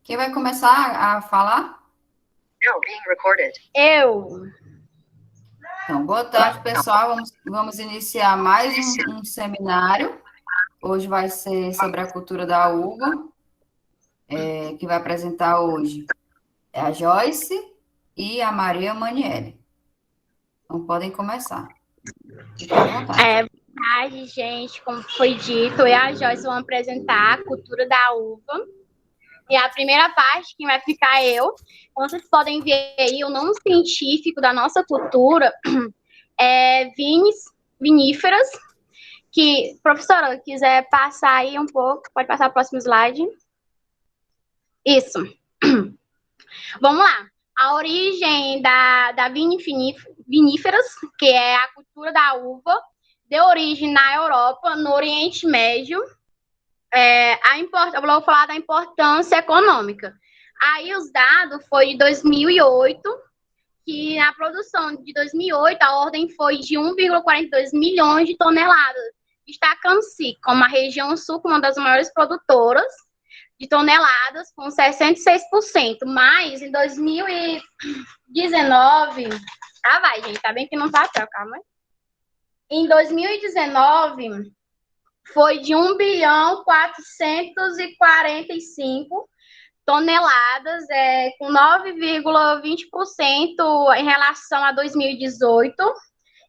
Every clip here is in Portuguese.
Quem vai começar a falar? Now being recorded. Eu. Então, boa tarde, pessoal. Vamos iniciar mais um seminário. Hoje vai ser sobre a cultura da uva. Que vai apresentar hoje é a Joyce e a Maria Maniele. Então, podem começar. Fiquem à vontade. Boa tarde, gente. Como foi dito, eu e a Joyce vamos apresentar a cultura da uva. E a primeira parte, quem vai ficar é eu. Como vocês podem ver aí, o nome científico da nossa cultura é viníferas. Que, professora, quiser passar aí um pouco, pode passar o próximo slide. Isso. Vamos lá. A origem da viníferas, que é a cultura da uva, deu origem na Europa, no Oriente Médio. Eu vou falar da importância econômica. Aí os dados foi de 2008, que na produção de 2008 a ordem foi de 1,42 milhões de toneladas, destacando-se como a região sul como uma das maiores produtoras de toneladas, com 66%, mas em 2019... vai, gente, tá bem que não tá até, calma. Em 2019, foi de 1,445 toneladas, com 9,20% em relação a 2018.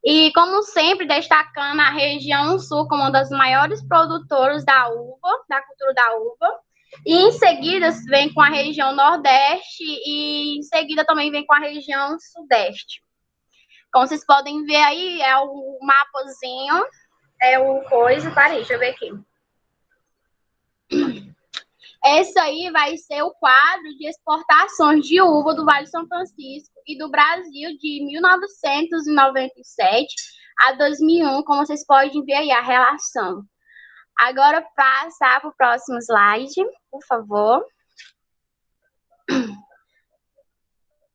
E, como sempre, destacando a região sul como uma das maiores produtoras da uva, da cultura da uva. E em seguida vem com a região nordeste e em seguida também vem com a região sudeste. Como vocês podem ver aí, é o mapazinho, deixa eu ver aqui. Esse aí vai ser o quadro de exportações de uva do Vale do São Francisco e do Brasil de 1997 a 2001, como vocês podem ver aí a relação. Agora, passar para o próximo slide, por favor.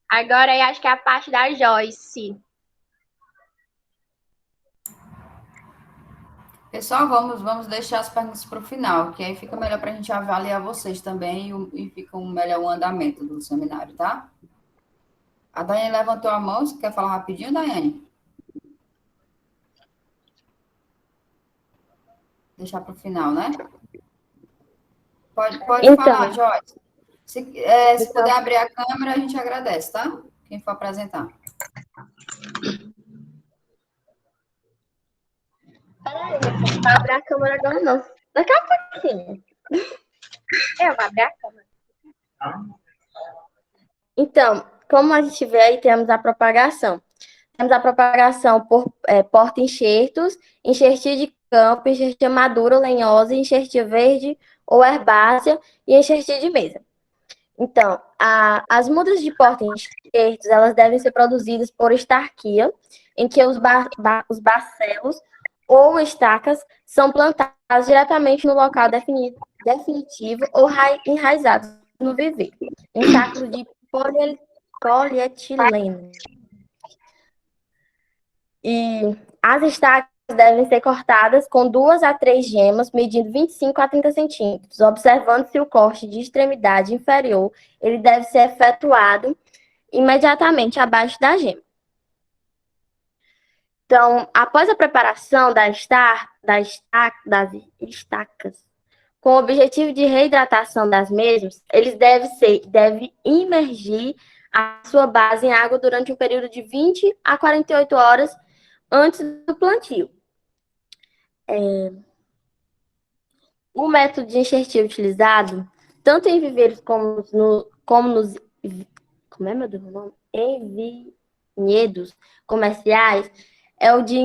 Agora, aí, acho que é a parte da Joyce. Pessoal, vamos deixar as perguntas para o final, que aí fica melhor para a gente avaliar vocês também e fica melhor o andamento do seminário, tá? A Daiane levantou a mão, você quer falar rapidinho, Daiane? Deixar para o final, né? Pode então, falar, Joyce. Se puder abrir a câmera, a gente agradece, tá? Quem for apresentar. Peraí, não vai abrir a câmera agora, não. Daqui a pouquinho. Eu vou abrir a câmera. Então, como a gente vê aí, temos a propagação. Temos a propagação por porta-enxertos, enxertia de campo, enxertia madura, lenhosa, enxertia verde ou herbácea e enxertia de mesa. Então, as mudas de porta-enxertos, elas devem ser produzidas por estarquia, em que os bacelos ou estacas são plantados diretamente no local definitivo ou enraizados no viveiro, em sacos de polietileno. E as estacas devem ser cortadas com 2 a 3 gemas, medindo 25 a 30 centímetros, observando se o corte de extremidade inferior ele deve ser efetuado imediatamente abaixo da gema. Então, após a preparação das estacas, com o objetivo de reidratação das mesmas, eles devem imergir a sua base em água durante um período de 20 a 48 horas antes do plantio. O método de enxertia utilizado, tanto em viveiros como nos em vinhedos comerciais, é o de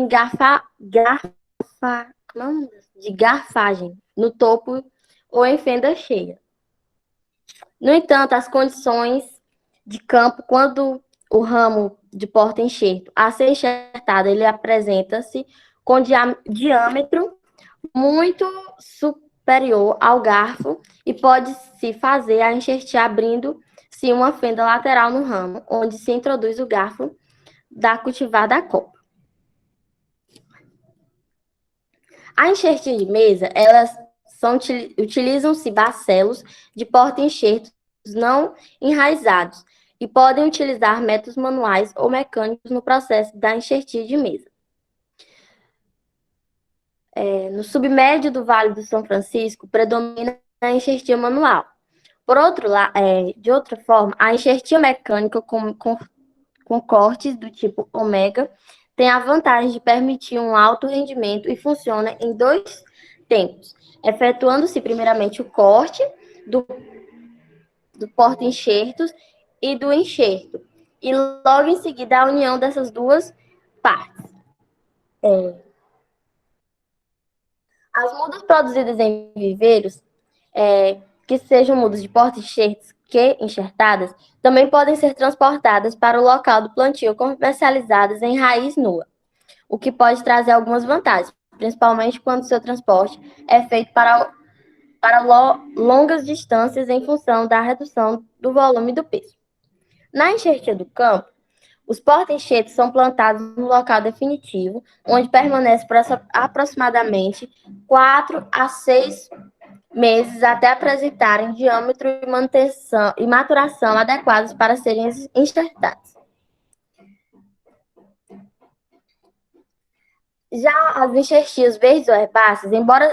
garfagem no topo ou em fenda cheia. No entanto, as condições de campo, quando o ramo de porta-enxerto a ser enxertado, ele apresenta-se com diâmetro muito superior ao garfo e pode-se fazer a enxertia abrindo-se uma fenda lateral no ramo, onde se introduz o garfo da cultivada copa. A enxertia de mesa, utilizam-se bacelos de porta-enxerto não enraizados e podem utilizar métodos manuais ou mecânicos no processo da enxertia de mesa. No submédio do Vale do São Francisco, predomina a enxertia manual. Por outro lado, de outra forma, a enxertia mecânica com cortes do tipo ômega tem a vantagem de permitir um alto rendimento e funciona em 2 tempos, efetuando-se primeiramente o corte do porta-enxertos e do enxerto, e logo em seguida a união dessas duas partes. As mudas produzidas em viveiros, que sejam mudas de porta-enxertos que enxertadas, também podem ser transportadas para o local do plantio comercializadas em raiz nua, o que pode trazer algumas vantagens, principalmente quando seu transporte é feito para longas distâncias em função da redução do volume do peso. Na enxertia do campo, os porta-enxertos são plantados no local definitivo, onde permanece por aproximadamente 4 a 6 meses até apresentarem diâmetro e maturação adequados para serem enxertados. Já as enxertias verdes ou herbáceas, embora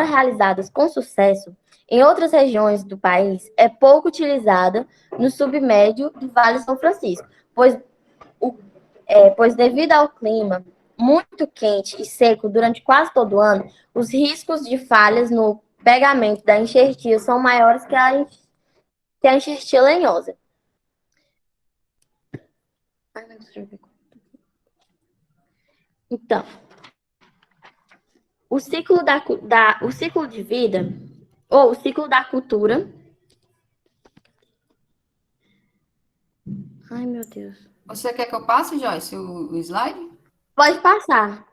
realizadas com sucesso, em outras regiões do país, é pouco utilizada no submédio do Vale São Francisco, pois devido ao clima muito quente e seco durante quase todo o ano, os riscos de falhas no pegamento da enxertia são maiores que a enxertia lenhosa. Então, o ciclo de vida, ou o ciclo da cultura. Ai, meu Deus. Você quer que eu passe, Joyce, o slide? Pode passar.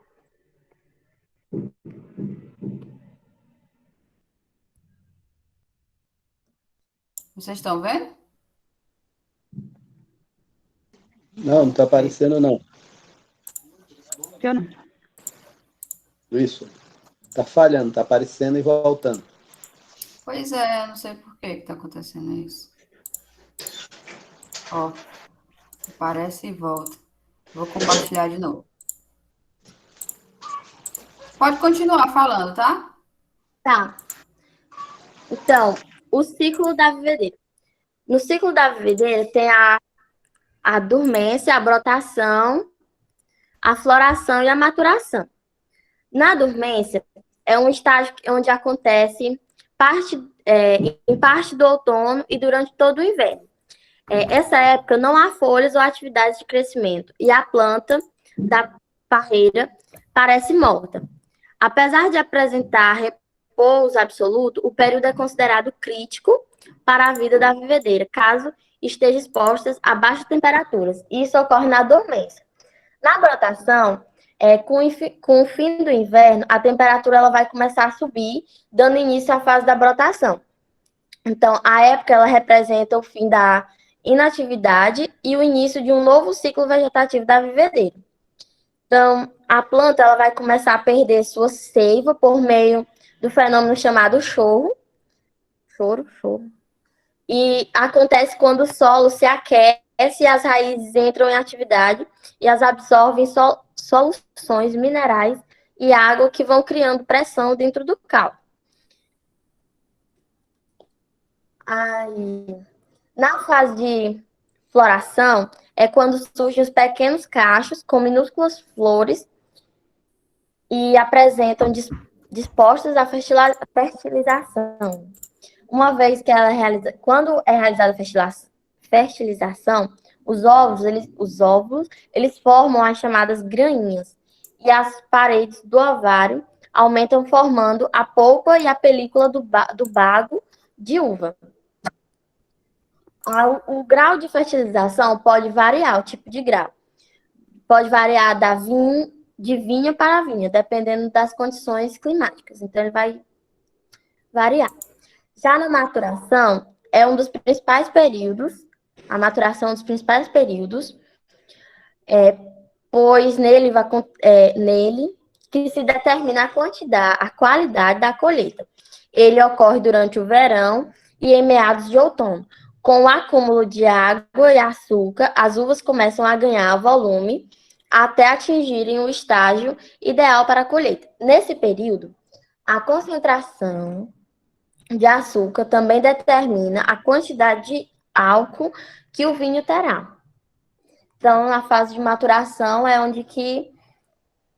Vocês estão vendo? Não está aparecendo, não. Eu não. Isso. Está falhando, está aparecendo e voltando. Pois é, eu não sei por que está acontecendo isso. Ó, aparece e volta. Vou compartilhar de novo. Pode continuar falando, tá? Tá. Então, o ciclo da vivedeira. No ciclo da vivedeira tem a dormência, a brotação, a floração e a maturação. Na dormência, é um estágio onde acontece em parte do outono e durante todo o inverno. Essa época não há folhas ou atividades de crescimento e a planta da parreira parece morta. Apesar de apresentar repouso absoluto, o período é considerado crítico para a vida da vivedeira, caso esteja exposta a baixas temperaturas. Isso ocorre na dormência. Na brotação, com o fim do inverno, a temperatura ela vai começar a subir, dando início à fase da brotação. Então, a época ela representa o fim da inatividade e o início de um novo ciclo vegetativo da vivedeira. Então, a planta ela vai começar a perder sua seiva por meio do fenômeno chamado choro. E acontece quando o solo se aquece e as raízes entram em atividade e as absorvem soluções minerais e água que vão criando pressão dentro do caule. Na fase de floração, é quando surgem os pequenos cachos com minúsculas flores e apresentam dispostas à fertilização. Uma vez que quando é realizada a fertilização, os óvulos eles formam as chamadas grainhas e as paredes do ovário aumentam formando a polpa e a película do bago de uva. O grau de fertilização pode variar, o tipo de grau. Pode variar de vinha para vinha, dependendo das condições climáticas. Então, ele vai variar. Já na maturação, é um dos principais períodos, a maturação é um dos principais períodos, pois nele que se determina a qualidade da colheita. Ele ocorre durante o verão e em meados de outono. Com o acúmulo de água e açúcar, as uvas começam a ganhar volume até atingirem o estágio ideal para a colheita. Nesse período, a concentração de açúcar também determina a quantidade de álcool que o vinho terá. Então, na fase de maturação é onde que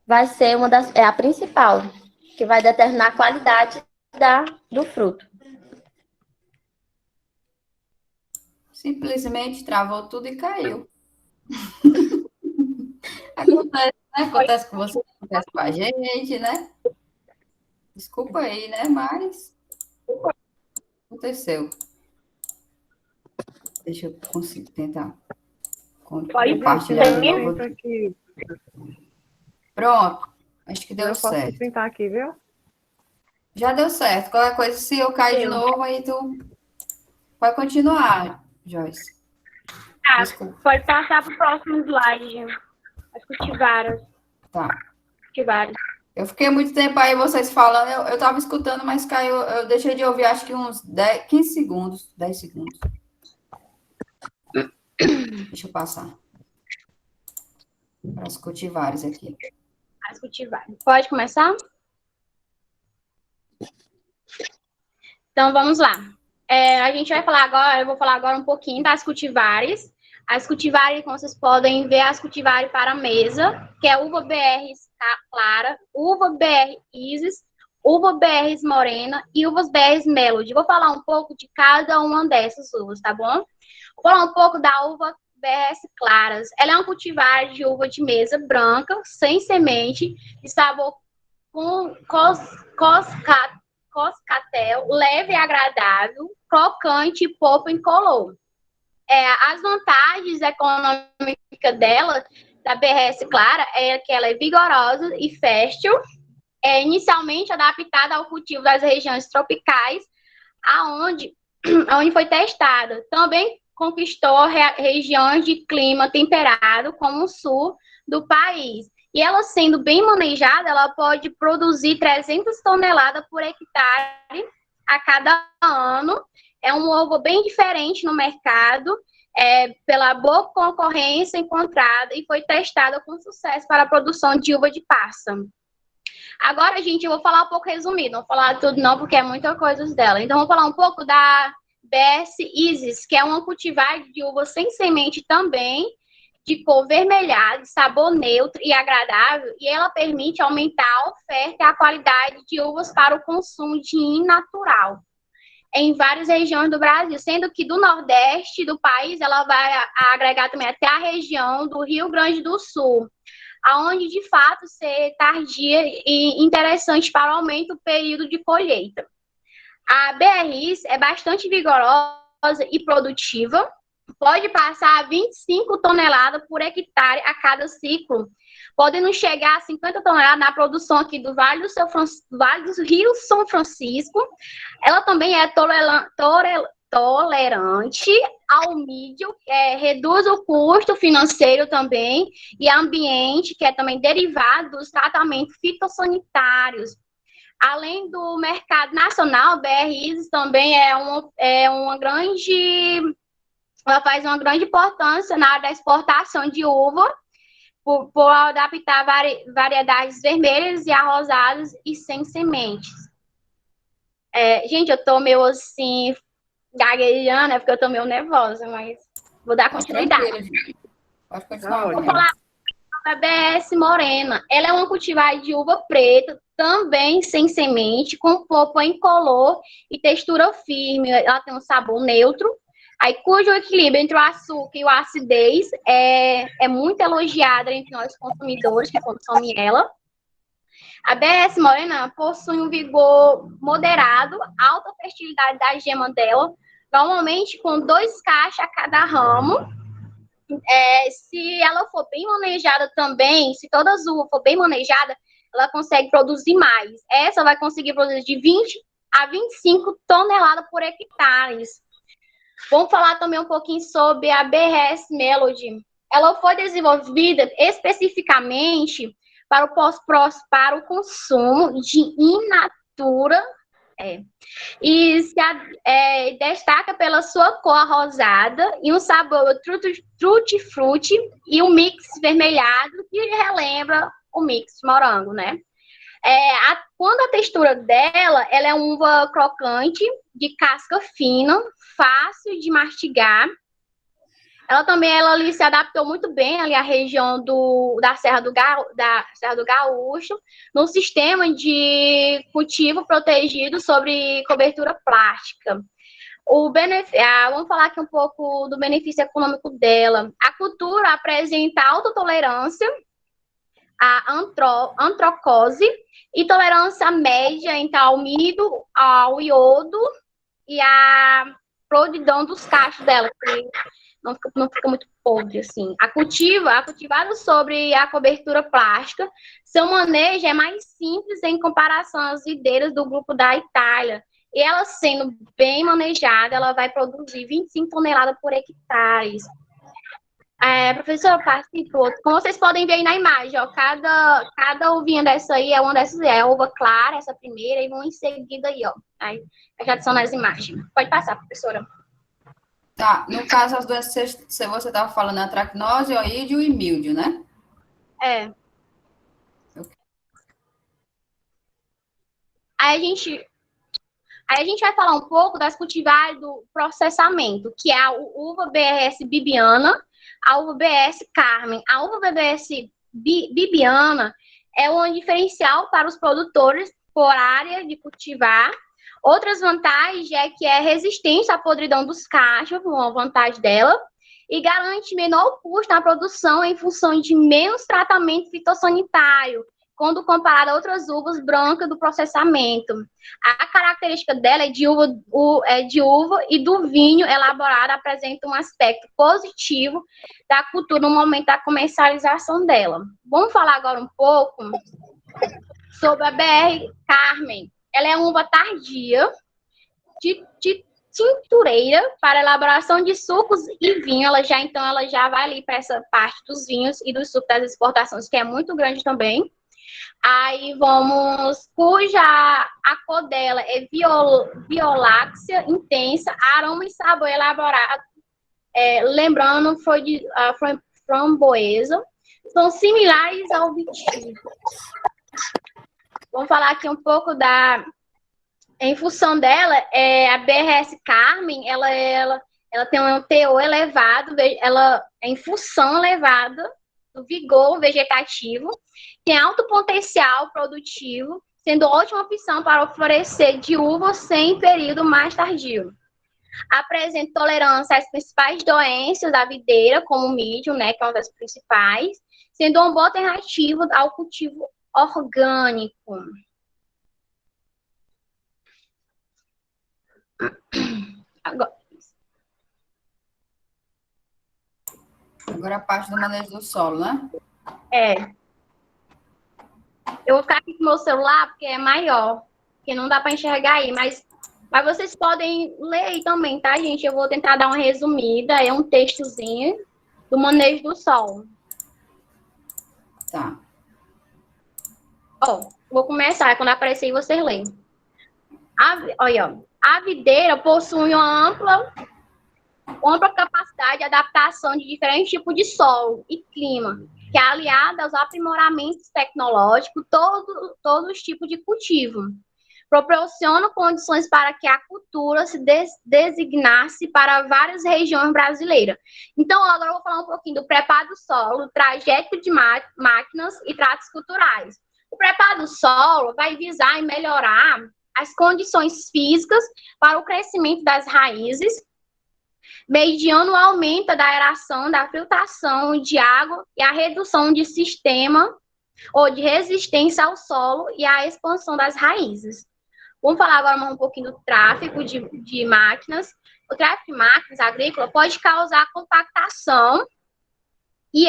vai ser é a principal, que vai determinar a qualidade do fruto. Simplesmente travou tudo e caiu. Acontece, né? Acontece com você, acontece com a gente, né? Desculpa aí, né? Mas aconteceu. Deixa eu conseguir tentar compartilhar de novo. Aqui. Pronto. Acho que Eu deu posso certo. printar aqui, viu? Já deu certo. Qualquer coisa, se eu cair de novo, aí tu pode continuar, Joyce. Tá, Desculpa. pode passar para o próximo slide. As cultivares. Tá. Cultivares. Eu fiquei muito tempo aí vocês falando, eu tava escutando, mas caiu, eu deixei de ouvir acho que uns 15 segundos, 10 segundos. Deixa eu passar. Para as cultivares aqui. As cultivares. Pode começar? Então, vamos lá. A gente vai falar agora, eu vou falar agora um pouquinho das cultivares. As cultivares, como vocês podem ver, as cultivares para a mesa, que é uva BR clara, uva BR Isis, uva BR morena e uvas BR Melody. Vou falar um pouco de cada uma dessas uvas, tá bom? Vou falar um pouco da uva BS claras. Ela é uma cultivar de uva de mesa branca, sem semente, de sabor com coscatel, leve e agradável, crocante e polpa incolor. As vantagens econômicas dela, da BRS Clara, é que ela é vigorosa e fértil, inicialmente adaptada ao cultivo das regiões tropicais, onde foi testada. Também conquistou regiões de clima temperado, como o sul do país. E ela, sendo bem manejada, ela pode produzir 300 toneladas por hectare a cada ano. É um ovo bem diferente no mercado, pela boa concorrência encontrada e foi testada com sucesso para a produção de uva de passa. Agora, gente, eu vou falar um pouco resumido, não vou falar tudo não, porque é muita coisa dela. Então, vou falar um pouco da BS Isis, que é uma cultivar de uva sem semente também, de cor vermelhada, de sabor neutro e agradável, e ela permite aumentar a oferta e a qualidade de uvas para o consumo de in natural em várias regiões do Brasil, sendo que do Nordeste do país ela vai agregar também até a região do Rio Grande do Sul, aonde de fato ser tardia e interessante para o aumento do período de colheita. A BRIs é bastante vigorosa e produtiva, pode passar a 25 toneladas por hectare a cada ciclo, podendo chegar a 50 toneladas na produção aqui do Vale do Rio São Francisco. Ela também é tolerante ao mídio, reduz o custo financeiro também, e ambiente, que é também derivado dos tratamentos fitossanitários. Além do mercado nacional, a BRIs também ela faz uma grande importância na área da exportação de uva, por adaptar variedades vermelhas e arrosadas e sem sementes. Gente, eu tô meio assim, gaguejando, porque eu tô meio nervosa, mas vou dar continuidade. Pode continuar. Vou falar da BS Morena. Ela é uma cultivar de uva preta, também sem semente, com polpa incolor e textura firme. Ela tem um sabor neutro, cujo equilíbrio entre o açúcar e a acidez é muito elogiada entre nós consumidores que consomem ela. A BS Morena possui um vigor moderado, alta fertilidade da gema dela, normalmente com 2 cachos a cada ramo. Se ela for bem manejada também, se toda as uvas for bem manejada, ela consegue produzir mais. Essa vai conseguir produzir de 20 a 25 toneladas por hectare. Vamos falar também um pouquinho sobre a BRS Melody. Ela foi desenvolvida especificamente para o consumo de in natura E destaca pela sua cor rosada e um sabor tutti-frutti e um mix vermelhado que relembra o mix de morango, né? Quando a textura dela, ela é uma uva crocante, de casca fina, fácil de mastigar. Ela também ali se adaptou muito bem ali à região da Serra do Gaúcho, num sistema de cultivo protegido sobre cobertura plástica. Vamos falar aqui um pouco do benefício econômico dela. A cultura apresenta alta tolerância à antracose e tolerância média entre ao milho, ao iodo e a podridão dos cachos dela, que não fica muito podre, assim. Cultivado sobre a cobertura plástica, seu manejo é mais simples em comparação às videiras do grupo da Itália. E ela, sendo bem manejada, ela vai produzir 25 toneladas por hectare. Professora, participou. Como vocês podem ver aí na imagem, ó, cada uvinha dessa aí é uma dessas, é a uva clara, essa primeira, e vão em seguida aí, ó. Aí já adicionar as imagens. Pode passar, professora. Tá, no caso, as doenças que você estava falando, a tracnose, oídio e míldio, né? Aí a gente vai falar um pouco das cultivares do processamento, que é a uva BRS Bibiana, a uva BS Carmen. A uva BS Bibiana é um diferencial para os produtores por área de cultivar. Outras vantagens é que é resistente à podridão dos cachos, uma vantagem dela, e garante menor custo na produção em função de menos tratamento fitossanitário, quando comparada a outras uvas brancas do processamento. A característica dela é de uva e do vinho elaborado apresenta um aspecto positivo da cultura no momento da comercialização dela. Vamos falar agora um pouco sobre a BR Carmen. Ela é uma uva tardia, de tintureira para elaboração de sucos e vinho. Ela já vai ali para essa parte dos vinhos e dos sucos das exportações, que é muito grande também. Aí cuja a cor dela é violácea, intensa, aroma e sabor elaborado, lembrando foi de framboesa, são similares ao vitivo. Vamos falar aqui um pouco em função dela, a BRS Carmen, ela tem um teor elevado, ela é em função elevada do vigor vegetativo, tem alto potencial produtivo, sendo ótima opção para oferecer de uva sem período mais tardio. Apresenta tolerância às principais doenças da videira, como o mídio, né, que é uma das principais, sendo uma boa alternativa ao cultivo orgânico. Agora a parte do manejo do solo, né? Eu vou ficar aqui com o meu celular, porque é maior, porque não dá para enxergar aí, mas vocês podem ler aí também, tá, gente? Eu vou tentar dar uma resumida, é um textozinho do manejo do solo. Tá. Vou começar, quando aparecer aí vocês leem. Olha, a videira possui uma ampla capacidade de adaptação de diferentes tipos de solo e clima, que é aliada aos aprimoramentos tecnológicos, todos os tipos de cultivo. Proporciona condições para que a cultura se designasse para várias regiões brasileiras. Então, agora eu vou falar um pouquinho do preparo do solo, trajeto de máquinas e tratos culturais. O preparo do solo vai visar e melhorar as condições físicas para o crescimento das raízes, mediando o aumento da aeração, da filtração de água e a redução de sistema ou de resistência ao solo e a expansão das raízes. Vamos falar agora um pouquinho do tráfego de máquinas. O tráfego de máquinas agrícolas pode causar compactação e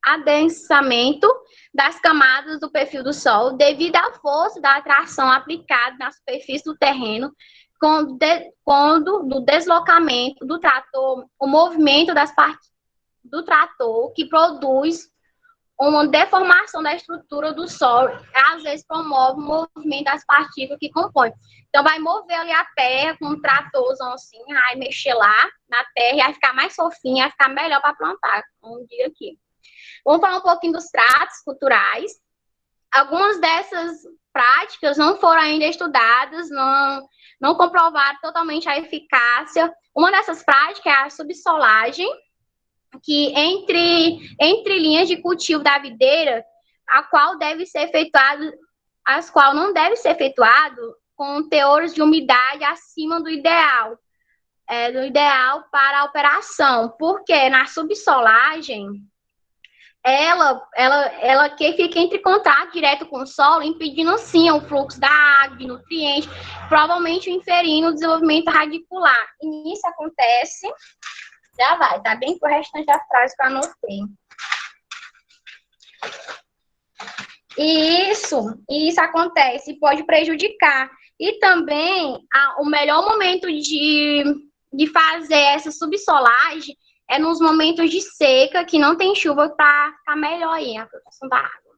adensamento das camadas do perfil do solo devido à força da atração aplicada na superfície do terreno, quando do deslocamento do trator, o movimento das partes do trator que produz uma deformação da estrutura do solo, às vezes promove o movimento das partículas que compõem. Então, vai mover ali a terra com um tratorzão assim, vai mexer lá na terra e vai ficar mais fofinha, vai ficar melhor para plantar, como digo aqui. Vamos falar um pouquinho dos tratos culturais. Algumas dessas práticas não foram ainda estudadas, não comprovaram totalmente a eficácia. Uma dessas práticas é a subsolagem, que entre linhas de cultivo da videira, a qual deve ser efetuado, as qual não deve ser efetuado com teores de umidade acima do ideal para a operação, porque na subsolagem ela que fica entre contato direto com o solo, impedindo assim o fluxo da água, de nutrientes, provavelmente inferindo o desenvolvimento radicular. E isso acontece, já vai, tá bem com o restante da frase que eu anotei. E isso acontece e pode prejudicar. E também o melhor momento de fazer essa subsolagem é nos momentos de seca, que não tem chuva, para ficar melhor aí a produção da água.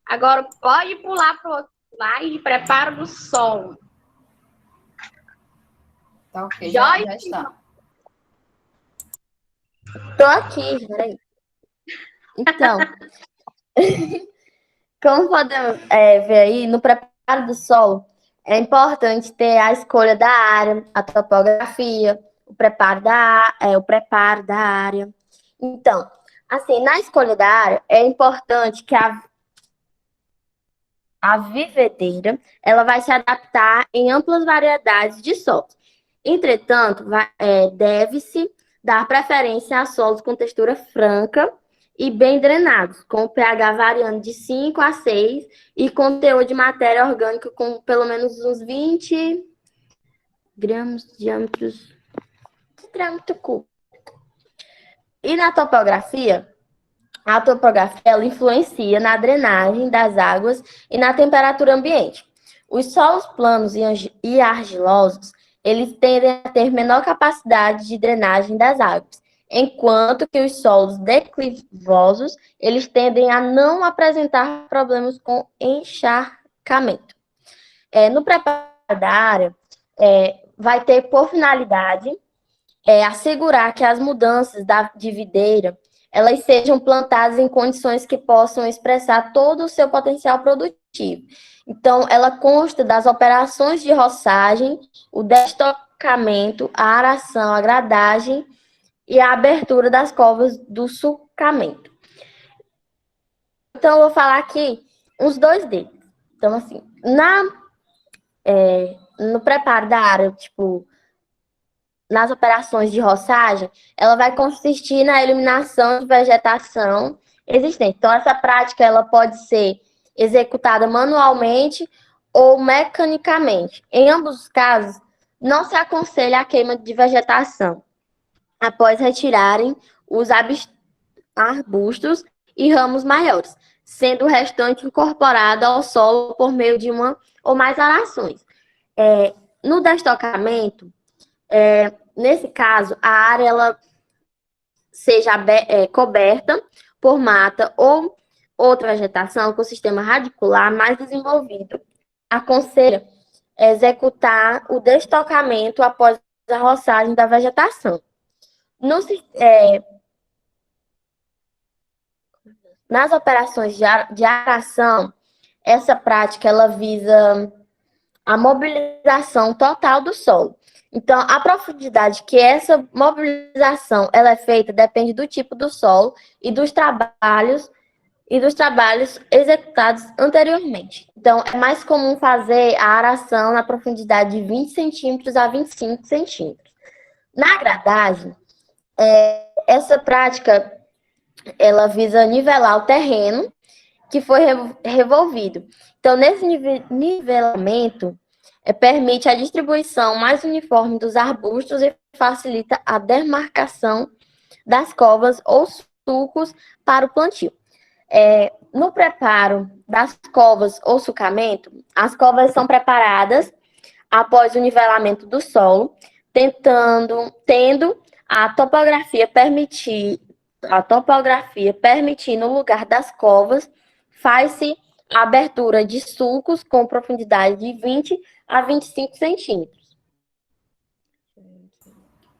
Agora, pode pular para o outro slide, preparo do solo. Tá ok, já está. Tô aqui, peraí. Então, como podemos ver aí, no preparo do solo, é importante ter a escolha da área, a topografia, o preparo da área. Então, assim, na escolha da área, é importante que a vivedeira, ela vai se adaptar em amplas variedades de solos. Entretanto, deve-se dar preferência a solos com textura franca e bem drenados, com o pH variando de 5 a 6 e com teor de matéria orgânica com pelo menos uns 20 gramas de diâmetro cúbico. E na topografia, a topografia ela influencia na drenagem das águas e na temperatura ambiente. Os solos planos e argilosos, eles tendem a ter menor capacidade de drenagem das águas, enquanto que os solos declivosos, eles tendem a não apresentar problemas com encharcamento. No preparo da área, vai ter por finalidade assegurar que as mudanças de videira elas sejam plantadas em condições que possam expressar todo o seu potencial produtivo. Então, ela consta das operações de roçagem, o destocamento, a aração, a gradagem e a abertura das covas do sulcamento. Então, eu vou falar aqui uns dois deles. Então, assim, no preparo da área, nas operações de roçagem, ela vai consistir na eliminação de vegetação existente. Então, essa prática ela pode ser executada manualmente ou mecanicamente. Em ambos os casos, não se aconselha a queima de vegetação após retirarem os arbustos e ramos maiores, sendo o restante incorporado ao solo por meio de uma ou mais arações. No destocamento, nesse caso, a área ela seja coberta por mata ou outra vegetação com sistema radicular mais desenvolvido. Aconselha executar o destocamento após a roçagem da vegetação. Nas operações de aração, essa prática ela visa a mobilização total do solo. Então, a profundidade que essa mobilização ela é feita depende do tipo do solo e dos trabalhos executados anteriormente. Então, é mais comum fazer a aração na profundidade de 20 centímetros a 25 centímetros. Na gradagem, essa prática ela visa nivelar o terreno que foi revolvido. Então, nesse nivelamento, permite a distribuição mais uniforme dos arbustos e facilita a demarcação das covas ou sulcos para o plantio. No preparo das covas ou sulcamento, as covas são preparadas após o nivelamento do solo, tendo a topografia permitir a topografia, permitindo no lugar das covas, faz-se a abertura de sulcos com profundidade de 20 a 25 centímetros.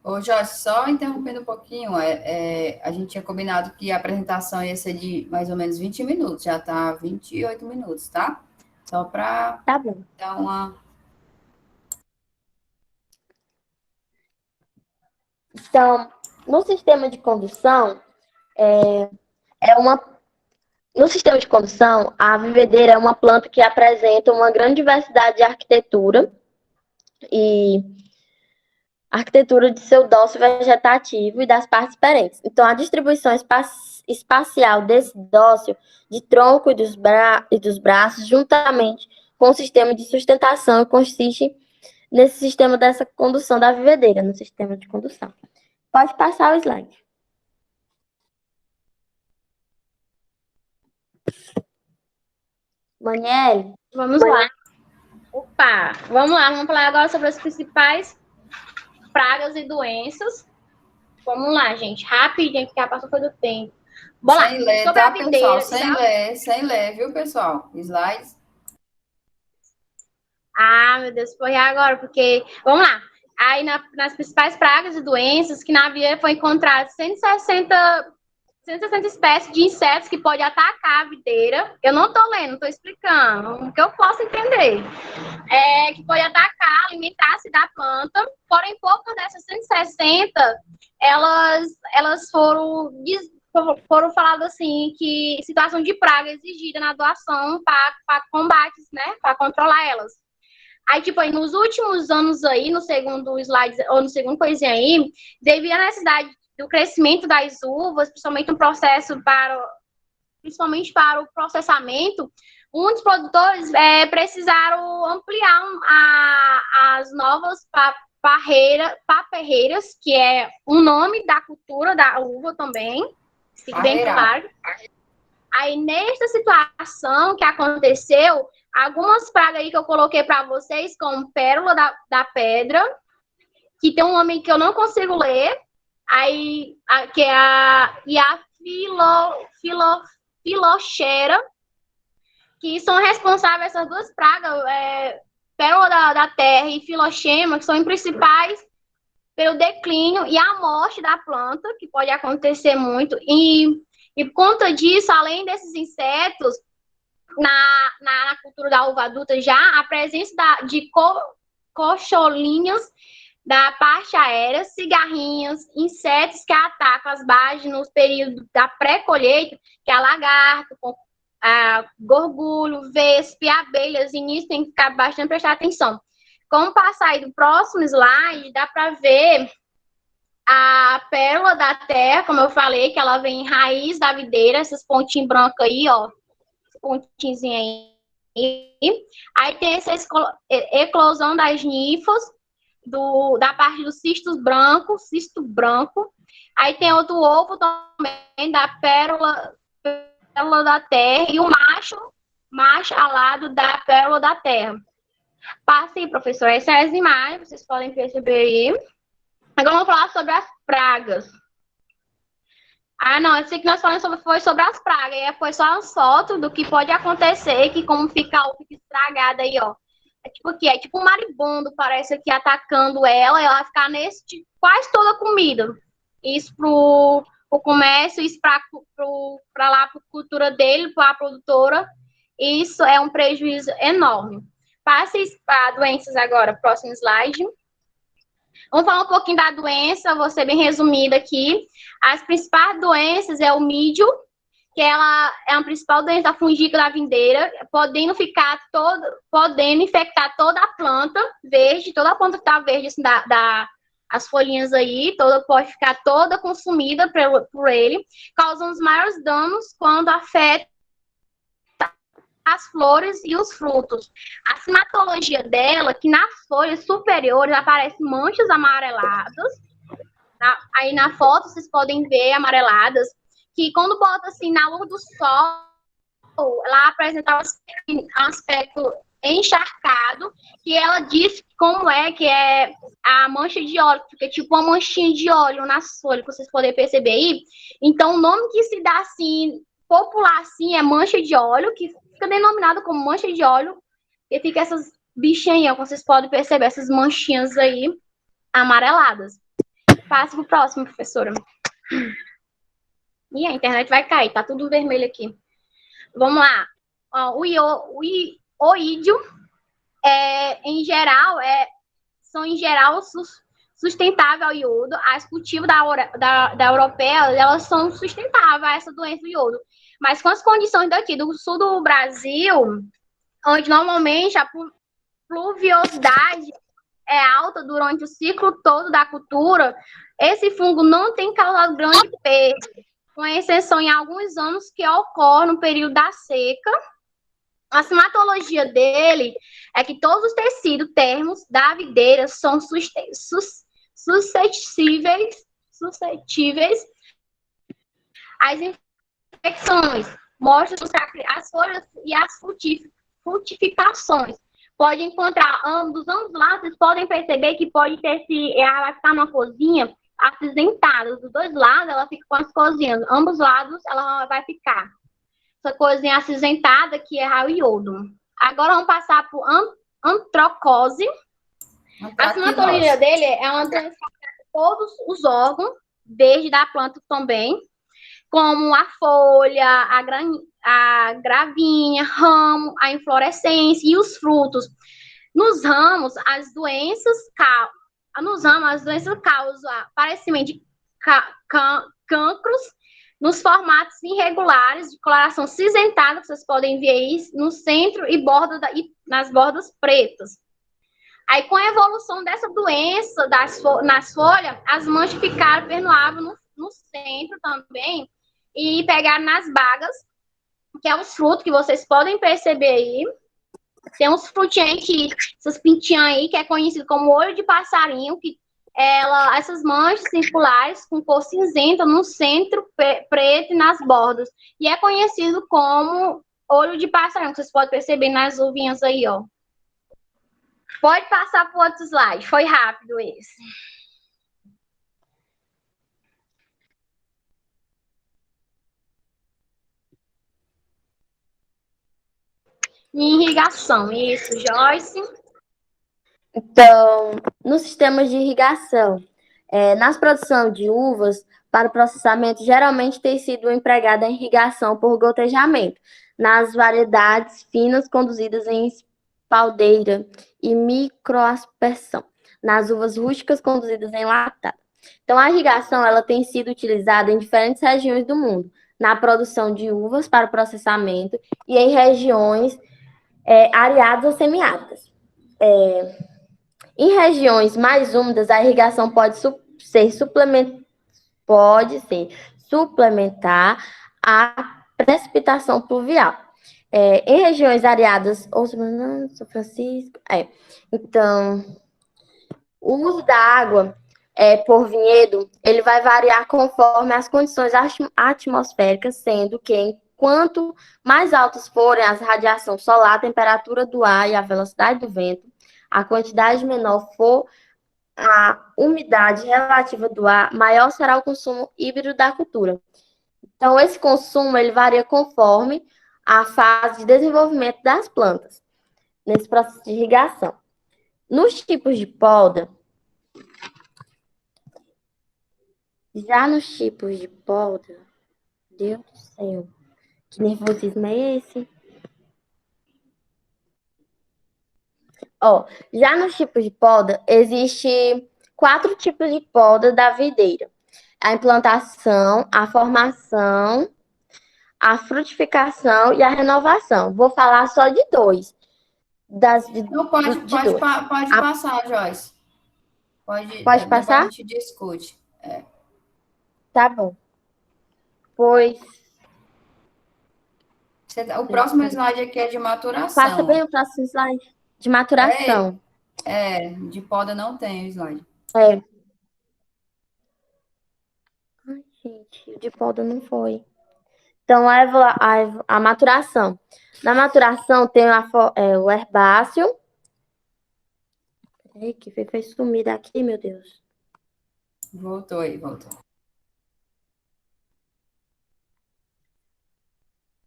Ô, Joyce, só interrompendo um pouquinho, a gente tinha combinado que a apresentação ia ser de mais ou menos 20 minutos, já está 28 minutos, tá? Só para Tá bom. dar uma... Então, no sistema de condução, no sistema de condução, a vivedeira é uma planta que apresenta uma grande diversidade de arquitetura e arquitetura de seu dócil vegetativo e das partes perentes. Então, a distribuição espacial desse dócil de tronco e dos braços, juntamente com o sistema de sustentação, consiste nesse sistema dessa condução da vivedeira, no sistema de condução. Pode passar o slide. Maniele? Vamos lá. Opa, vamos lá, vamos falar agora sobre as principais pragas e doenças. Vamos lá, gente, rapidinho, que já passou foi do tempo. Bom, lá, Sem ler, sobre a tá, videira, pessoal? Sem ler, viu, pessoal? Slides. Ah, meu Deus, foi agora, porque... Vamos lá. Aí, nas principais pragas e doenças, que na videira foi encontrado 160 espécies de insetos que podem atacar a videira. Eu não estou lendo, estou explicando o que eu posso entender. Que pode atacar, alimentar-se da planta. Porém, poucas dessas 160, elas foram faladas assim, que situação de praga exigida na doação para combates, né? Para controlar elas. Aí, tipo, aí, nos últimos anos aí, no segundo slide, ou no segundo coisinha aí, devido à necessidade do crescimento das uvas, principalmente para o processamento, muitos produtores precisaram ampliar as novas paperreiras, que é o nome da cultura da uva também, fica bem claro. Aí, nesta situação que aconteceu, algumas pragas aí que eu coloquei para vocês, como pérola da pedra, que tem um nome que eu não consigo ler, aí, que é a filoxera, que são responsáveis, essas duas pragas, pérola da terra e filoxema, que são principais pelo declínio e a morte da planta, que pode acontecer muito. E por conta disso, além desses insetos, na cultura da uva adulta já, a presença de cocholinhas da parte aérea, cigarrinhas, insetos que atacam as bases no período da pré-colheita, que é lagarto, gorgulho, vespa e abelhas, e nisso tem que ficar bastante prestar atenção. Como passar aí do próximo slide, dá para ver a pérola da terra, como eu falei, que ela vem em raiz da videira, esses pontinhos brancos aí, ó, pontinhos aí. Aí tem essa eclosão das ninfas, da parte do cisto branco. Aí tem outro ovo também da pérola da terra e o macho alado da pérola da terra. Passa aí, professor. Essas são as imagens, vocês podem perceber aí. Agora vamos falar sobre as pragas. Ah, não, eu sei que nós falamos foi sobre as pragas. Foi só uma foto do que pode acontecer, que como fica estragada aí, ó. É tipo um maribondo, parece aqui, atacando ela, e ela vai ficar quase toda a comida. Isso pro comércio, isso para lá, para a cultura dele, para a produtora. Isso é um prejuízo enorme. Passe para doenças agora, próximo slide. Vamos falar um pouquinho da doença, vou ser bem resumida aqui. As principais doenças é o mídio, que ela é a principal doença fungícola da videira, podendo infectar toda a planta verde, toda a planta que está verde, assim, as folhinhas aí, pode ficar toda consumida por ele, causando os maiores danos quando afeta as flores e os frutos. A sintomatologia dela, que nas folhas superiores aparecem manchas amareladas, aí na foto vocês podem ver amareladas, que quando bota assim na luz do sol, ela apresenta um aspecto encharcado, que ela diz como é que é a mancha de óleo, fica tipo uma manchinha de óleo nas folhas, que vocês podem perceber aí. Então, o nome que se dá assim, popular assim, é mancha de óleo, que fica denominado como mancha de óleo, e fica essas bichinhas aí, ó, como vocês podem perceber, essas manchinhas aí amareladas. Passa pro próximo, professora. Ih, a internet vai cair, tá tudo vermelho aqui. Vamos lá. Ó, o oídio, em geral, são em geral sustentáveis ao iodo. As cultivos da europeia, elas são sustentáveis a essa doença do iodo. Mas com as condições daqui do sul do Brasil, onde normalmente a pluviosidade é alta durante o ciclo todo da cultura, esse fungo não tem causado grande perda, com exceção em alguns anos que ocorre no período da seca. A sintomatologia dele é que todos os tecidos termos da videira são suscetíveis às infecções, mostram as folhas e as frutificações. Pode encontrar dos ambos lados, vocês podem perceber que pode ter ela vai ficar numa cozinha acinzentada. Dos dois lados, ela fica com as cozinhas. Ambos lados, ela vai ficar. Essa cozinha acinzentada que é o iodo. Agora vamos passar por antracnose. A sintomatologia dele é uma doença que afeta todos os órgãos, desde da planta também, como a folha, a gravinha, ramo, a inflorescência e os frutos. Nos ramos, as doenças causam aparecimento de cancros nos formatos irregulares de coloração cinzentada, que vocês podem ver aí no centro e nas bordas pretas. Aí, com a evolução dessa doença nas folhas, as manchas ficaram pernoáveis no centro também e pegaram nas bagas, que é os frutos que vocês podem perceber aí. Tem uns frutinhos aqui, essas pintinhas aí, que é conhecido como olho de passarinho, que essas manchas circulares com cor cinzenta no centro, preto e nas bordas. E é conhecido como olho de passarinho, que vocês podem perceber nas uvinhas aí, ó. Pode passar para o outro slide, foi rápido esse. Irrigação, isso, Joyce. Então, nos sistemas de irrigação, nas produções de uvas, para o processamento, geralmente tem sido empregada a irrigação por gotejamento, nas variedades finas conduzidas em espaldeira e microaspersão, nas uvas rústicas conduzidas em latada. Então, a irrigação ela tem sido utilizada em diferentes regiões do mundo, na produção de uvas para o processamento e em regiões areadas ou semiáridas. Em regiões mais úmidas, a irrigação pode suplementar a precipitação pluvial. Em regiões areadas, São Francisco, então, o uso da água por vinhedo, ele vai variar conforme as condições atmosféricas, sendo que quanto mais altas forem as radiação solar, a temperatura do ar e a velocidade do vento, a quantidade menor for a umidade relativa do ar, maior será o consumo híbrido da cultura. Então, esse consumo ele varia conforme a fase de desenvolvimento das plantas, nesse processo de irrigação. Nos tipos de poda, Deus do céu, que nervosismo é esse? Já nos tipos de poda, existe 4 tipos de poda da videira. A implantação, a formação, a frutificação e a renovação. Vou falar só de 2. Não, pode passar, Joyce. Pode passar? A gente discute. Tá bom. Pois... O próximo slide aqui é de maturação. Passa bem o próximo slide. De maturação. De poda não tem o slide. Ai, gente, de poda não foi. Então, a maturação. Na maturação tem o herbáceo. Peraí, que fez sumir daqui, meu Deus. Voltou aí, voltou.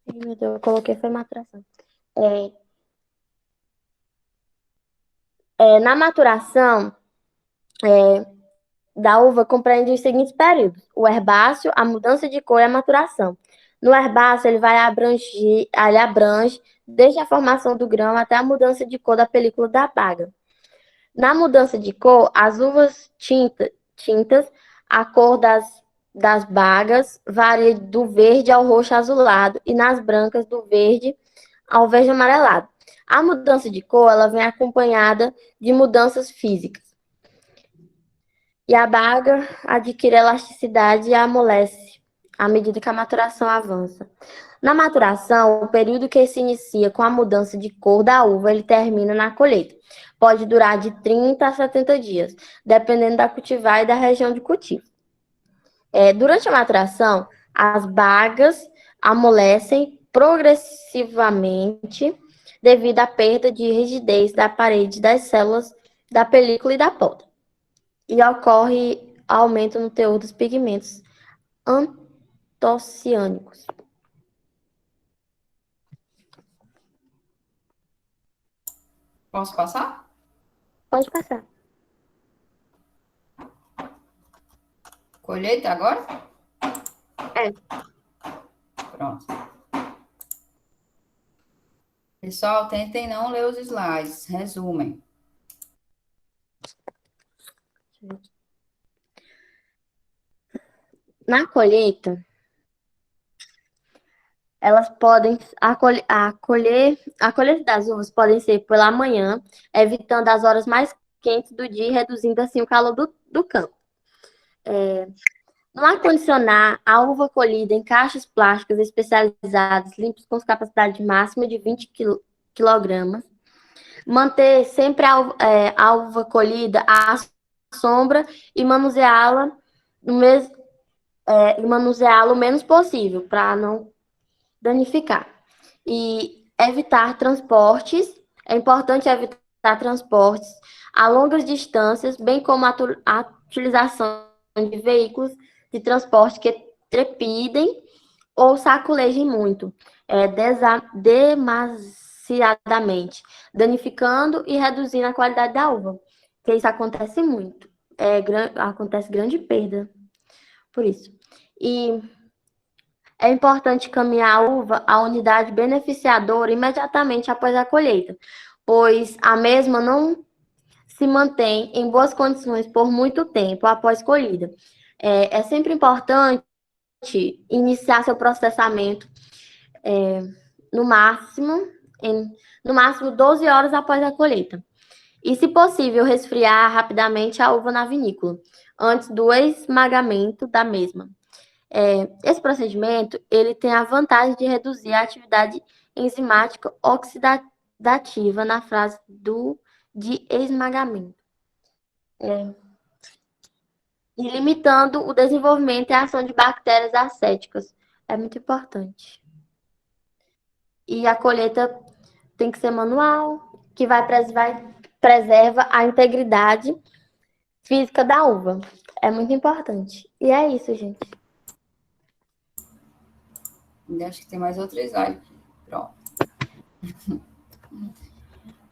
Ai, meu Deus, eu coloquei foi maturação. Na maturação da uva compreende os seguintes períodos: o herbáceo, a mudança de cor e a maturação. No herbáceo, ele abrange desde a formação do grão até a mudança de cor da película da baga. Na mudança de cor, as uvas tintas, a cor das bagas varia do verde ao roxo azulado e nas brancas do verde ao verde amarelado. A mudança de cor, ela vem acompanhada de mudanças físicas. E a baga adquire elasticidade e amolece à medida que a maturação avança. Na maturação, o período que se inicia com a mudança de cor da uva, ele termina na colheita. Pode durar de 30 a 70 dias, dependendo da cultivar e da região de cultivo. Durante a maturação, as bagas amolecem progressivamente devido à perda de rigidez da parede das células da película e da poda. E ocorre aumento no teor dos pigmentos antociânicos. Posso passar? Pode passar. Colheita agora? Pronto. Pessoal, tentem não ler os slides. Resumem. Na colheita, elas podem a colheita das uvas podem ser pela manhã, evitando as horas mais quentes do dia e reduzindo assim o calor do campo. No acondicionar a uva colhida em caixas plásticas especializadas, limpas com capacidade máxima de 20 kg. Manter sempre a uva colhida à sombra e manuseá-la o menos possível para não danificar. E evitar transportes. É importante evitar transportes a longas distâncias, bem como a utilização de veículos de transporte que trepidem ou sacolejem muito, demasiadamente, danificando e reduzindo a qualidade da uva. Porque isso acontece muito. Acontece grande perda por isso. E é importante caminhar a uva à unidade beneficiadora imediatamente após a colheita, pois a mesma não se mantém em boas condições por muito tempo após colhida. É sempre importante iniciar seu processamento no máximo 12 horas após a colheita. E, se possível, resfriar rapidamente a uva na vinícola, antes do esmagamento da mesma. Esse procedimento ele tem a vantagem de reduzir a atividade enzimática oxidativa na fase de esmagamento. E limitando o desenvolvimento e a ação de bactérias acéticas. É muito importante. E a colheita tem que ser manual, que preserva a integridade física da uva. É muito importante. E é isso, gente. Acho que tem mais outro slide. Pronto.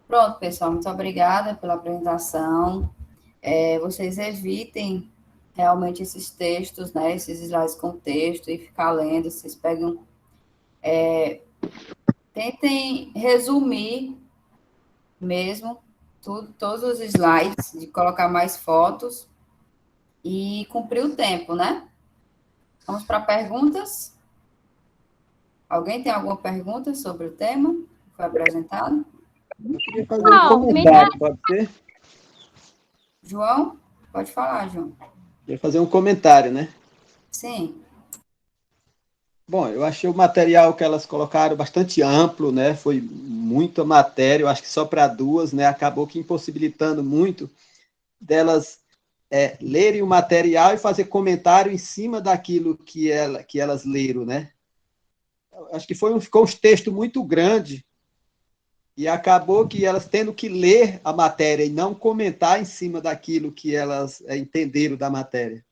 Pronto, pessoal. Muito obrigada pela apresentação. Vocês evitem realmente esses textos, né? Esses slides com texto e ficar lendo. Vocês pegam... tentem resumir mesmo todos os slides, de colocar mais fotos e cumprir o tempo, né? Vamos para perguntas. Alguém tem alguma pergunta sobre o tema que foi apresentado? Eu queria fazer um comentário, pode ser? João? Pode falar, João. Eu queria fazer um comentário, né? Sim. Bom, eu achei o material que elas colocaram bastante amplo, né? Foi muita matéria, eu acho que só para duas, né? Acabou que impossibilitando muito delas lerem o material e fazer comentário em cima daquilo que elas leram, né? acho que ficou um texto muito grande, e acabou que elas tendo que ler a matéria e não comentar em cima daquilo que elas entenderam da matéria.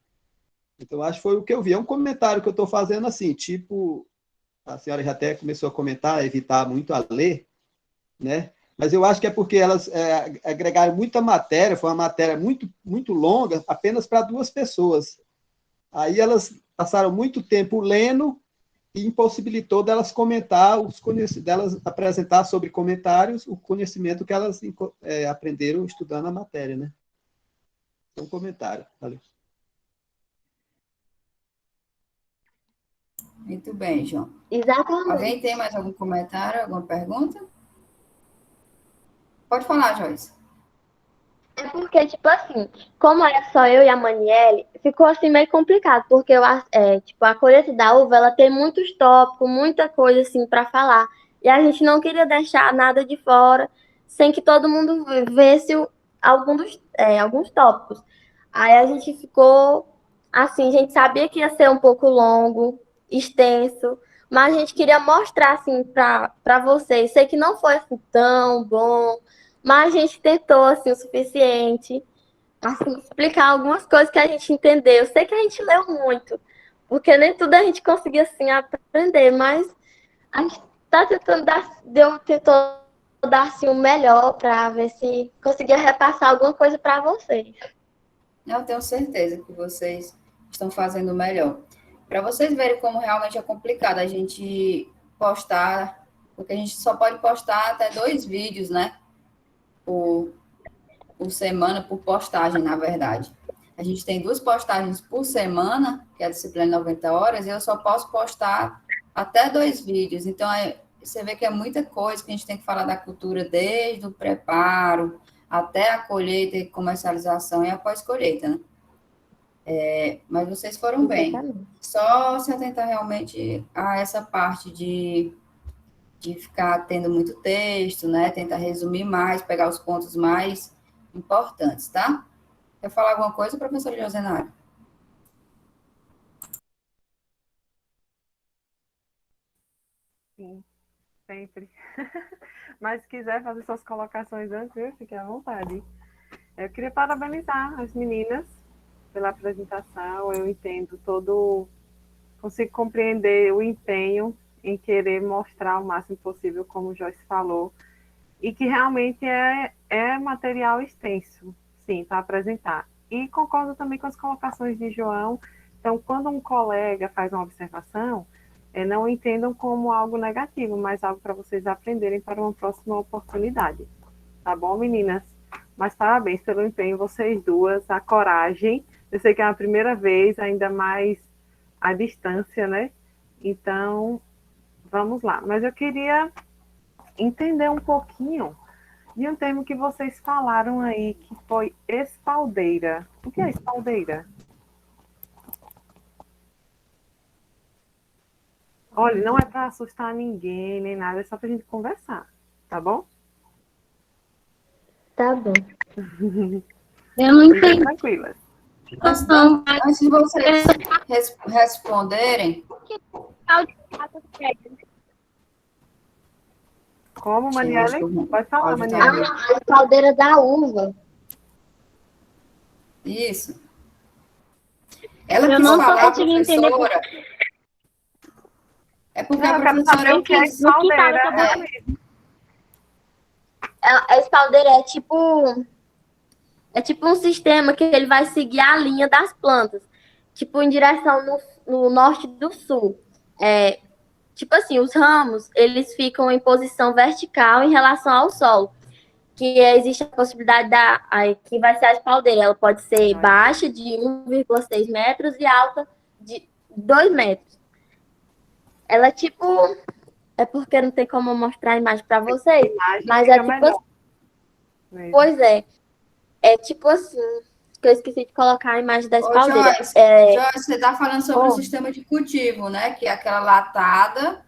Então, acho que foi o que eu vi. É um comentário que eu estou fazendo assim, tipo, a senhora já até começou a comentar, evitar muito a ler, né? Mas eu acho que é porque elas agregaram muita matéria, foi uma matéria muito, muito longa, apenas para 2 pessoas. Aí elas passaram muito tempo lendo e impossibilitou delas comentar, delas apresentar sobre comentários o conhecimento que elas aprenderam estudando a matéria, né? Um comentário. Valeu. Muito bem, João. Exatamente. Alguém tem mais algum comentário, alguma pergunta? Pode falar, Joyce. É porque, tipo assim, como era só eu e a Maniele, ficou assim meio complicado, porque tipo, a colheita da uva, ela tem muitos tópicos, muita coisa assim para falar. E a gente não queria deixar nada de fora, sem que todo mundo visse alguns tópicos. Aí a gente ficou assim, a gente sabia que ia ser um pouco longo, extenso, mas a gente queria mostrar assim para vocês. Sei que não foi assim tão bom, mas a gente tentou, assim, o suficiente, assim, explicar algumas coisas que a gente entendeu. Eu sei que a gente leu muito, porque nem tudo a gente conseguia, assim, aprender, mas a gente tá tentando tentou dar, assim, o melhor para ver se conseguia repassar alguma coisa para vocês. Eu tenho certeza que vocês estão fazendo o melhor. Para vocês verem como realmente é complicado a gente postar, porque a gente só pode postar até 2 vídeos, né? Por semana, por postagem, na verdade. A gente tem 2 postagens por semana, que é a disciplina 90 horas, e eu só posso postar até 2 vídeos. Então, você vê que é muita coisa que a gente tem que falar da cultura, desde o preparo até a colheita e comercialização e a pós-colheita, né? Mas vocês foram bem. Exatamente. Só se atentar realmente a essa parte de ficar tendo muito texto, né? Tentar resumir mais, pegar os pontos mais importantes, tá? Quer falar alguma coisa, professora Josenara? Sim, sempre. Mas se quiser fazer suas colocações antes, viu? Fique à vontade. Eu queria parabenizar as meninas pela apresentação. Eu entendo consigo compreender o empenho em querer mostrar o máximo possível, como o Joyce falou, e que realmente é material extenso, sim, para apresentar. E concordo também com as colocações de João. Então, quando um colega faz uma observação, não entendam como algo negativo, mas algo para vocês aprenderem para uma próxima oportunidade. Tá bom, meninas? Mas parabéns pelo empenho, vocês duas, a coragem. Eu sei que é a primeira vez, ainda mais à distância, né? Então, vamos lá. Mas eu queria entender um pouquinho de um termo que vocês falaram aí, que foi espaldeira. O que é espaldeira? Olha, não é para assustar ninguém, nem nada, é só para a gente conversar, tá bom? Tá bom. Eu não Fiquem entendi. tranquilas. Antes de vocês responderem, Como, Sim, Maniele? acho que Pode falar, pode Maniele. A espaldeira da uva. isso. Ela Eu quis não tô falar, conseguindo entender professora. É porque Não, a eu quero professora saber o que é quis. espaldeira. A espaldeira é tipo um sistema que ele vai seguir a linha das plantas, tipo em direção no norte e do sul. Tipo assim, os ramos, eles ficam em posição vertical em relação ao solo, que existe a possibilidade que vai ser a espaldeira. Ela pode ser baixa, de 1,6 metros, e alta, de 2 metros. Ela é tipo... É porque não tem como eu mostrar a imagem para vocês, mas é tipo assim. Pois é. É tipo assim, que eu esqueci de colocar a imagem da Ô, espaldeira. Joyce, Joyce, você está falando sobre o sistema de cultivo, né? Que é aquela latada,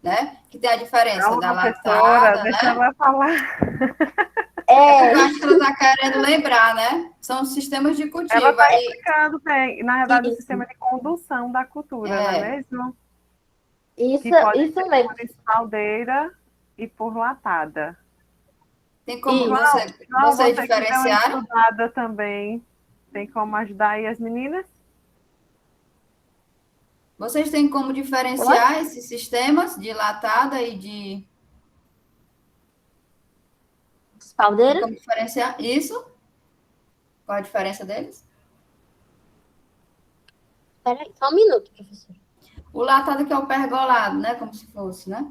né? Que tem a diferença Calma, da professora, latada, deixa né? ela falar. Eu acho que ela está querendo lembrar, né? São sistemas de cultivo. Ela está Aí, explicando, na verdade, o Isso. sistema de condução da cultura, não é mesmo? Isso, que pode isso ser mesmo. por espaldeira e por latada. Tem como Isso. vocês Você que deu uma diferenciarem? estudada também, tem como ajudar aí as meninas? Vocês têm como diferenciar esses sistemas de latada e de... Tem Espaldeira? como diferenciar isso? Qual a diferença deles? Peraí, só um minuto, professor. O latado que é o pergolado, né? Como se fosse, né?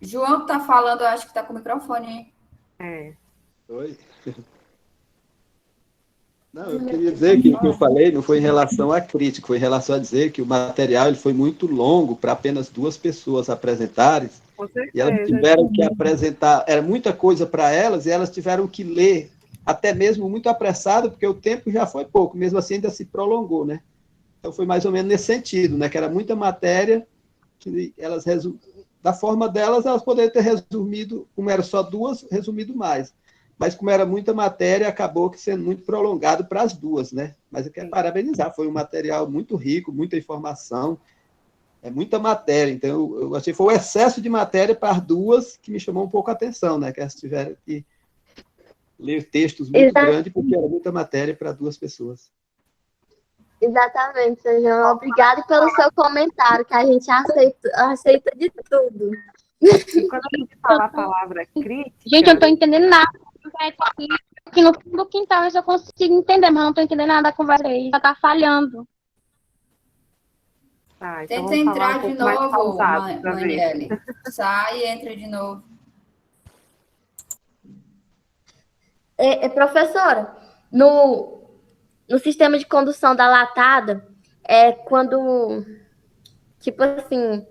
João tá falando, eu acho que tá com o microfone aí. É. Oi. Não, eu queria dizer que o que eu falei não foi em relação à crítica, foi em relação a dizer que o material ele foi muito longo para apenas 2 pessoas apresentarem, Com e elas certeza. tiveram que apresentar, era muita coisa para elas, e elas tiveram que ler, até mesmo muito apressado, porque o tempo já foi pouco, mesmo assim ainda se prolongou, né? Então foi mais ou menos nesse sentido, né? Que era muita matéria, que elas da forma delas, elas poderiam ter resumido, como eram só 2, resumido mais. Mas como era muita matéria, acabou que sendo muito prolongado para as 2, né? Mas eu quero parabenizar, foi um material muito rico, muita informação, é muita matéria. Então, eu achei que foi o excesso de matéria para as 2 que me chamou um pouco a atenção, né? Que elas tiveram que ler textos muito grandes, porque era muita matéria para 2 pessoas. Exatamente, Sejam. Obrigada pelo seu comentário, que a gente aceita de tudo. E quando a gente fala a palavra crítica, Gente, eu não tô entendendo nada. Aqui no fundo do quintal eu só consigo entender, mas não tô entendendo nada da conversa aí. Já tá falhando. tá, então Tenta vamos falar um entrar de pouco mais novo, pausado para ver. Maniele. Sai e entra de novo. Professora, no sistema de condução da latada, é quando, tipo assim,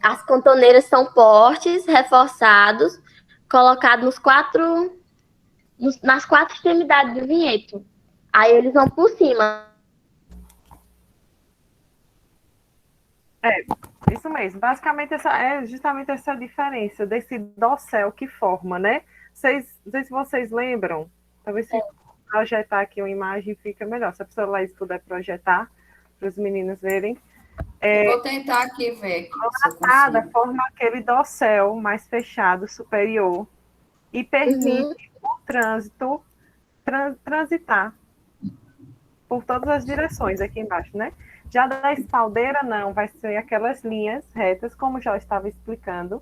as contoneiras são postes, reforçados, colocados nas 4 extremidades do vinheto. Aí eles vão por cima. Isso mesmo. Basicamente, é justamente essa diferença desse dossel que forma, né? Não sei se vocês lembram. Talvez se projetar aqui uma imagem fica melhor. Se a professora Laís puder projetar para os meninos verem. Eu vou tentar aqui ver se eu Cada consigo. forma aquele dossel mais fechado, superior, e permite o trânsito transitar por todas as direções aqui embaixo, né? Já da espaldeira, não, vai ser aquelas linhas retas, como já estava explicando.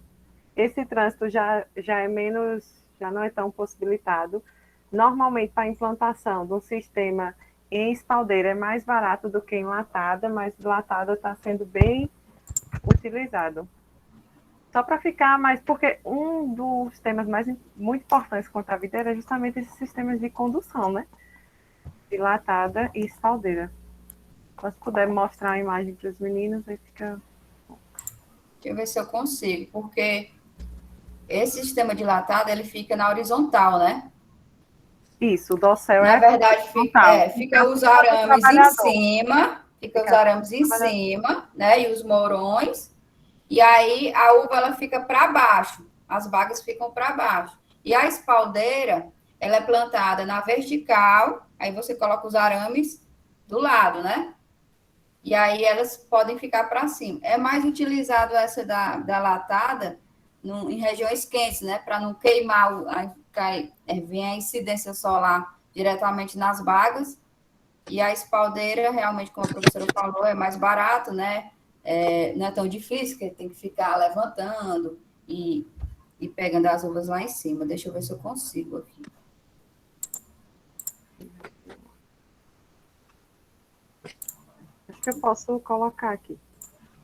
Esse trânsito já é menos, já não é tão possibilitado. Normalmente, para a implantação de um sistema em espaldeira é mais barato do que em latada, mas latada está sendo bem utilizado. Só para ficar mais, porque um dos temas muito importantes quanto à vida era justamente esses sistemas de condução, né? Dilatada e espaldeira. Se puder mostrar a imagem para os meninos, aí fica... Deixa eu ver se eu consigo, porque esse sistema dilatado, ele fica na horizontal, né? Isso, o dossel Na verdade, fica os arames em cima, né? E os morões. E aí a uva ela fica para baixo, as bagas ficam para baixo. E a espaldeira, ela é plantada na vertical, aí você coloca os arames do lado, né? E aí elas podem ficar para cima. É mais utilizado essa da latada em regiões quentes, né? Para não queimar, vem a incidência solar diretamente nas bagas. E a espaldeira, realmente, como a professora falou, é mais barato, né? Não é tão difícil, porque tem que ficar levantando e pegando as uvas lá em cima. Deixa eu ver se eu consigo aqui. Acho que eu posso colocar aqui.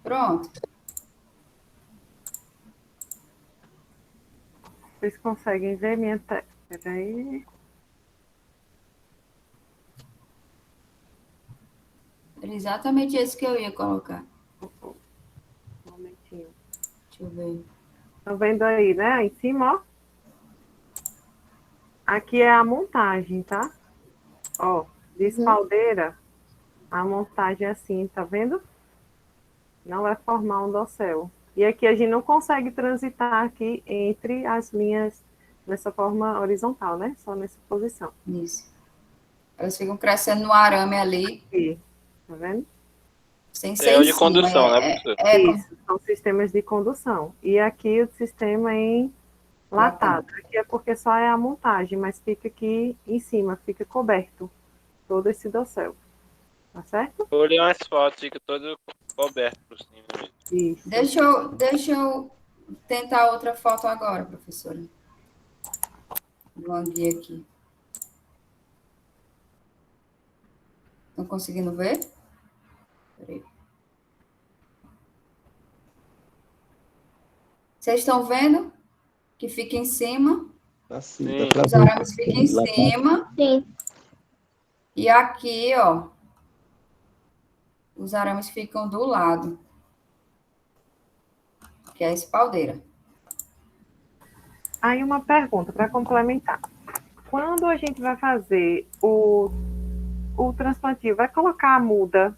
Pronto. Vocês conseguem ver minha tela? Peraí. Era exatamente esse que eu ia colocar. Um momentinho. Deixa eu ver. Estão vendo aí, né? Em cima, ó. Aqui é a montagem, tá? Ó, de espaldeira, a montagem é assim, tá vendo? Não vai formar um dossel. E aqui a gente não consegue transitar aqui entre as linhas nessa forma horizontal, né? Só nessa posição. Isso. Elas ficam crescendo no arame ali, Aqui, tá vendo? sem É ser o em de cima. condução, né, professor? Isso, são sistemas de condução. E aqui o sistema em latado. Aqui é porque só é a montagem, mas fica aqui em cima, fica coberto todo esse dossel. Tá certo? Eu olhei umas fotos, fica todo coberto por cima mesmo. Isso. Deixa eu tentar outra foto agora, professora. Vou abrir aqui. Estão conseguindo ver? Peraí. Vocês estão vendo que fica em cima? Assim, Sim. dá pra Os ver. arames ficam em cima. Sim. E aqui, ó, os arames ficam do lado, que é a espaldeira. Aí uma pergunta para complementar. Quando a gente vai fazer o transplantio, vai colocar a muda,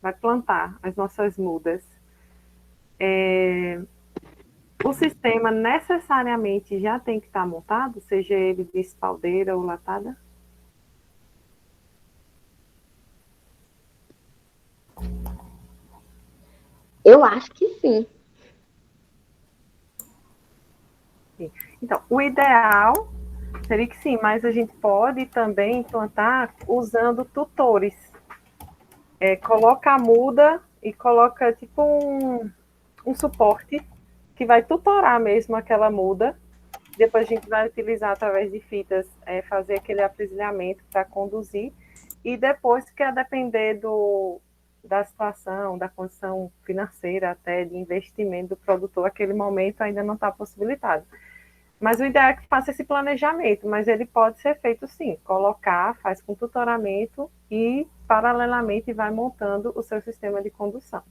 vai plantar as nossas mudas, o sistema necessariamente já tem que estar montado, seja ele de espaldeira ou latada? Eu acho que sim. Então, o ideal seria que sim, mas a gente pode também implantar usando tutores. Coloca a muda e coloca tipo um suporte que vai tutorar mesmo aquela muda. Depois a gente vai utilizar através de fitas, fazer aquele aprisionamento para conduzir. E depois, que a depender da situação, da condição financeira, até de investimento do produtor, aquele momento ainda não está possibilitado. Mas o ideal é que faça esse planejamento, mas ele pode ser feito sim, colocar, faz com tutoramento e, paralelamente, vai montando o seu sistema de condução.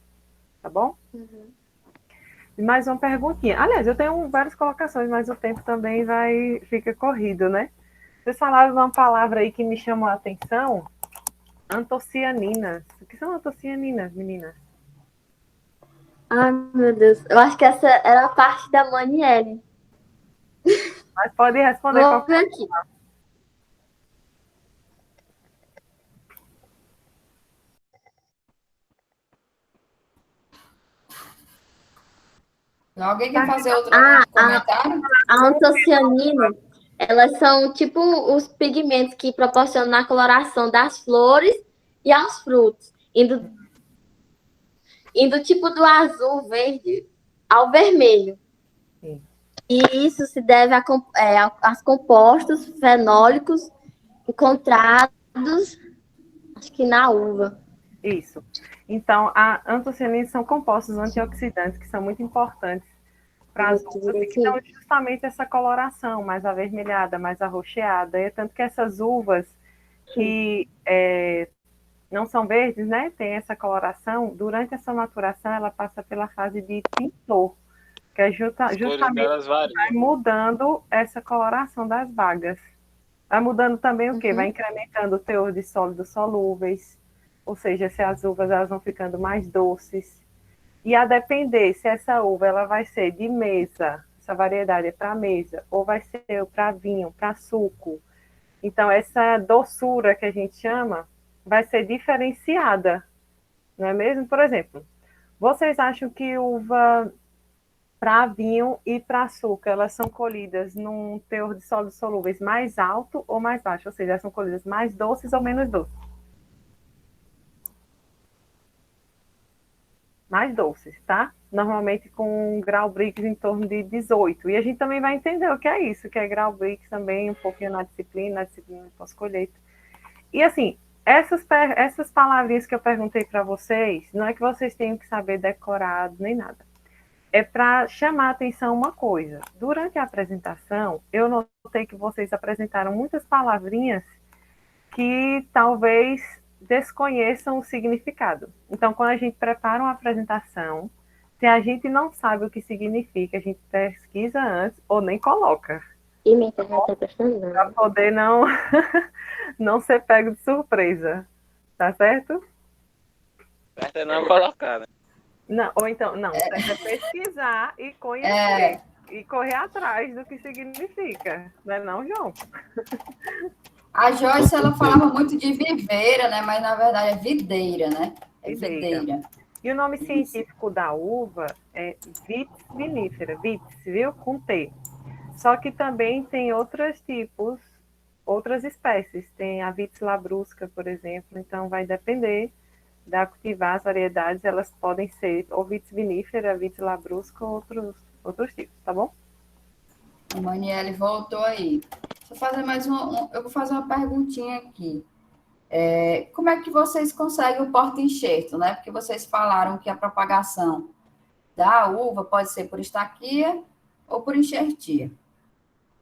Tá bom? Uhum. Mais uma perguntinha. Aliás, eu tenho várias colocações, mas o tempo também fica corrido, né? Vocês falaram de uma palavra aí que me chamou a atenção, antocianinas. O que são antocianinas, meninas? Ai, meu Deus. Eu acho que essa era a parte da Maniele. Mas pode responder Vou qualquer. ver aqui. Alguém quer fazer outro Ah, comentário? a antocianina, elas são tipo os pigmentos que proporcionam a coloração das flores e aos frutos, indo tipo do azul, verde ao vermelho. Sim. E isso se deve a compostos fenólicos encontrados, acho que na uva. Isso. Então, a antocianinas são compostos antioxidantes que são muito importantes para as uvas e que dão justamente essa coloração mais avermelhada, mais arroxeada. É tanto que essas uvas que não são verdes, né, tem essa coloração, durante essa maturação ela passa pela fase de tintor, que é justamente vai mudando essa coloração das bagas. Vai mudando também o quê? Vai incrementando o teor de sólidos solúveis, ou seja, se as uvas elas vão ficando mais doces. E a depender se essa uva ela vai ser de mesa, essa variedade é para mesa, ou vai ser para vinho, para suco. Então, essa doçura que a gente chama vai ser diferenciada, não é mesmo? Por exemplo, vocês acham que uva para vinho e para açúcar, elas são colhidas num teor de sólidos solúveis mais alto ou mais baixo? Ou seja, elas são colhidas mais doces ou menos doces? Mais doces, tá? Normalmente com um grau Brix em torno de 18. E a gente também vai entender o que é isso, que é grau Brix também, um pouquinho na disciplina de pós-colheita. E assim, essas palavrinhas que eu perguntei para vocês, não é que vocês tenham que saber decorado nem nada. É para chamar a atenção uma coisa. Durante a apresentação, eu notei que vocês apresentaram muitas palavrinhas que talvez desconheçam o significado. Então, quando a gente prepara uma apresentação, se a gente não sabe o que significa, a gente pesquisa antes ou nem coloca. E minha internet tá prestando. Para poder não ser pego de surpresa. Tá certo? Certo é não colocar, né? Não, ou então, não, certo é pesquisar e conhecer. E correr atrás do que significa. Não é não, João? A Joyce, ela falava muito de viveira, né? Mas na verdade é videira, né? É Videira. videira. E o nome científico da uva é Vitis vinifera, vitis, viu? Com T. Só que também tem outros tipos, outras espécies. Tem a Vitis labrusca, por exemplo. Então, vai depender da cultivar as variedades. Elas podem ser ou Vitis vinifera, Vitis labrusca ou outros tipos, tá bom? A Maniele voltou aí. Deixa eu fazer mais eu vou fazer uma perguntinha aqui. Como é que vocês conseguem o porta-enxerto, né? Porque vocês falaram que a propagação da uva pode ser por estaquia ou por enxertia.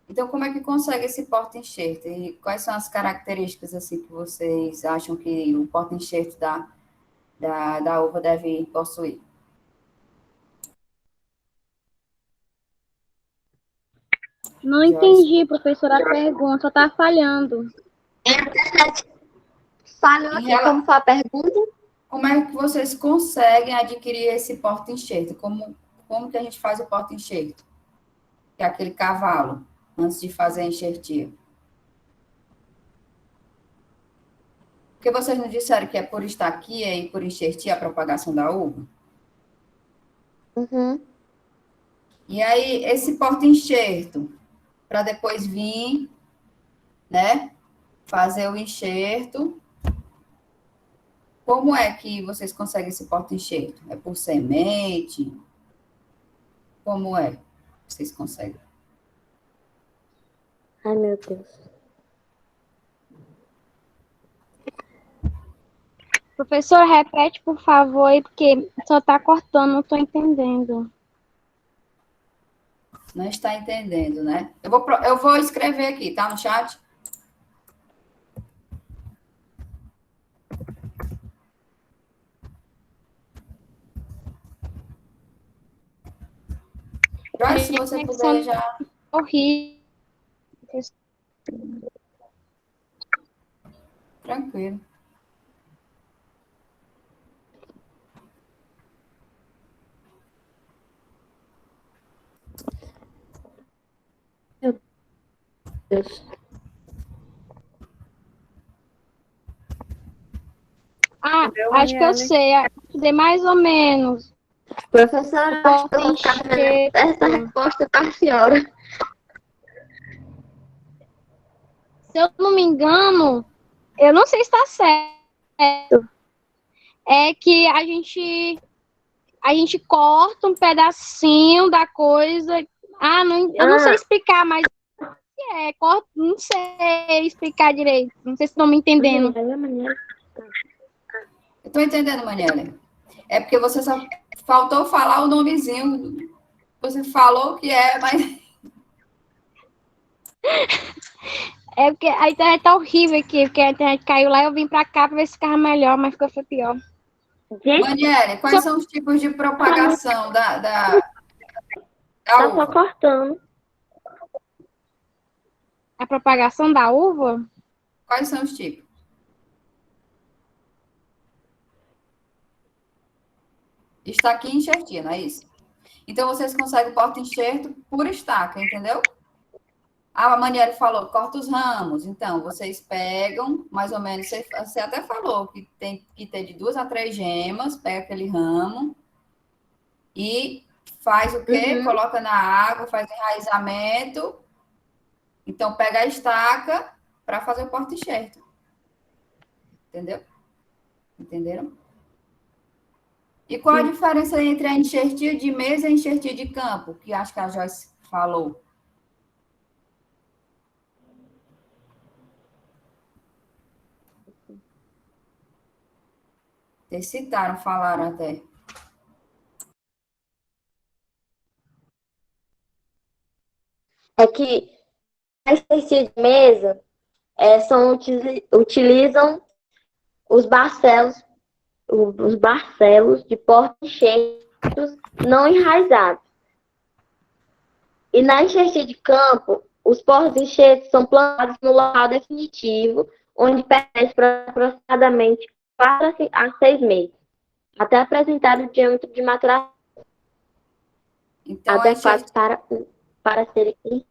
Então, como é que consegue esse porta-enxerto? E quais são as características assim que vocês acham que o porta-enxerto da uva deve possuir? Não Joyce, entendi, professora, a pergunta, só tá falhando. Falhou em aqui, como foi a pergunta? como é que vocês conseguem adquirir esse porta-enxerto? Como que a gente faz o porta-enxerto? Que é aquele cavalo, antes de fazer a enxertia. Porque vocês não disseram que é por estaquia e por enxertia a propagação da uva? Uhum. E aí, esse porta-enxerto, para depois vir, né, fazer o enxerto. Como é que vocês conseguem esse porta-enxerto? É por semente? Como é que vocês conseguem? Ai, meu Deus. Professor, repete, por favor, aí, porque só tá cortando, não tô entendendo. Não está entendendo, né? Eu vou escrever aqui, tá no chat? Joyce, se você puder já. Horrível. Tranquilo. Deus. Ah, Entendeu, acho que eu Maniele? sei. Estudei mais ou menos. Professora, acho que eu vou ficar devendo Porta-enxerto. essa resposta para a senhora. Se eu não me engano, eu não sei se está certo. É que a gente corta um pedacinho da coisa. Ah, não, eu não sei explicar, mas corta, não sei explicar direito. Não sei se estão me entendendo. Eu estou entendendo, Maniela. É porque você só faltou falar o nomezinho. Você falou que é, mas. É porque a internet tá horrível aqui, porque a internet caiu lá e eu vim pra cá pra ver se ficava melhor, mas foi pior. Maniela, quais são os tipos de propagação da Tá uva? só cortando. A propagação da uva? Quais são os tipos? Estaquia e enxertia, não é isso? Então, vocês conseguem porta-enxerto por estaca, entendeu? A Maniela falou, corta os ramos. Então, vocês pegam, mais ou menos, você até falou que tem que ter de 2 a 3 gemas, pega aquele ramo e faz o quê? Uhum. Coloca na água, faz enraizamento. Então, pega a estaca para fazer o porta-enxerto. Entendeu? Entenderam? E qual a diferença entre a enxertia de mesa e a enxertia de campo? Que acho que a Joyce falou. Vocês citaram, falaram até. É que a exercício de mesa utilizam os barcelos de porta-enxertos não enraizados. E na enxertia de campo, os porta-enxertos são plantados no local definitivo, onde permanece por aproximadamente 4 a 6 meses, até apresentar o diâmetro de maturação Então, adequado para serem.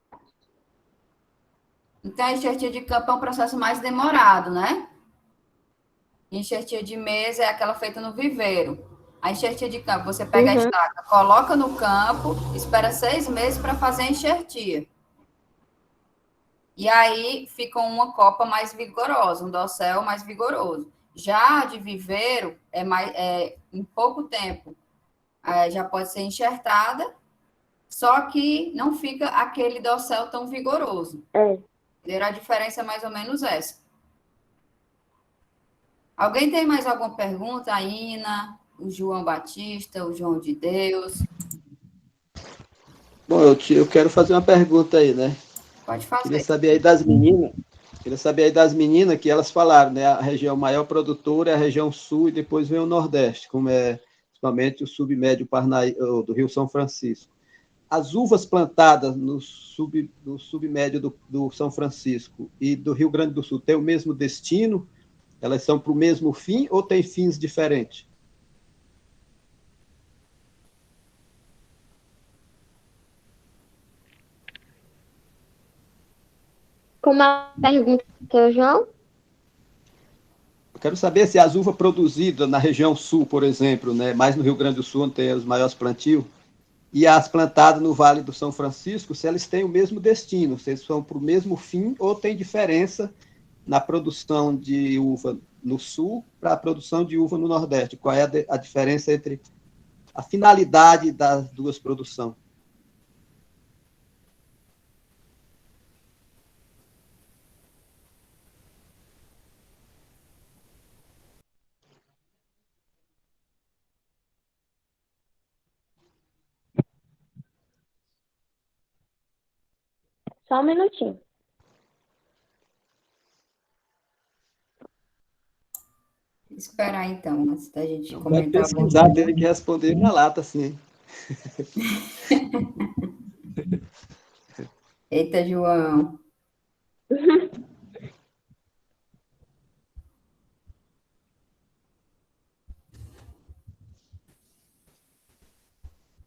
Então, a enxertia de campo é um processo mais demorado, né? Enxertia de mesa é aquela feita no viveiro. A enxertia de campo, você pega a Uhum. estaca, coloca no campo, espera 6 meses para fazer a enxertia. E aí fica uma copa mais vigorosa, um dossel mais vigoroso. Já a de viveiro em pouco tempo já pode ser enxertada, só que não fica aquele dossel tão vigoroso. É. A diferença é mais ou menos essa. Alguém tem mais alguma pergunta? A Ina, o João Batista, o João de Deus? Bom, eu quero fazer uma pergunta aí, né? Pode Queria fazer. saber aí das meninas que elas falaram, né? A região maior produtora é a região sul e depois vem o Nordeste, como é principalmente o submédio do Rio São Francisco. As uvas plantadas no submédio do São Francisco e do Rio Grande do Sul têm o mesmo destino? Elas são para o mesmo fim ou têm fins diferentes? Como a pergunta, João? Eu quero saber se as uvas produzidas na região sul, por exemplo, né, mais no Rio Grande do Sul, onde tem os maiores plantios, e as plantadas no Vale do São Francisco, se elas têm o mesmo destino, se eles são para o mesmo fim ou tem diferença na produção de uva no sul para a produção de uva no Nordeste. Qual é a diferença entre a finalidade das duas produções? Só um minutinho. Esperar, então, antes da gente Vai comentar. pesquisar, tem que responder na lata, sim. Eita, João.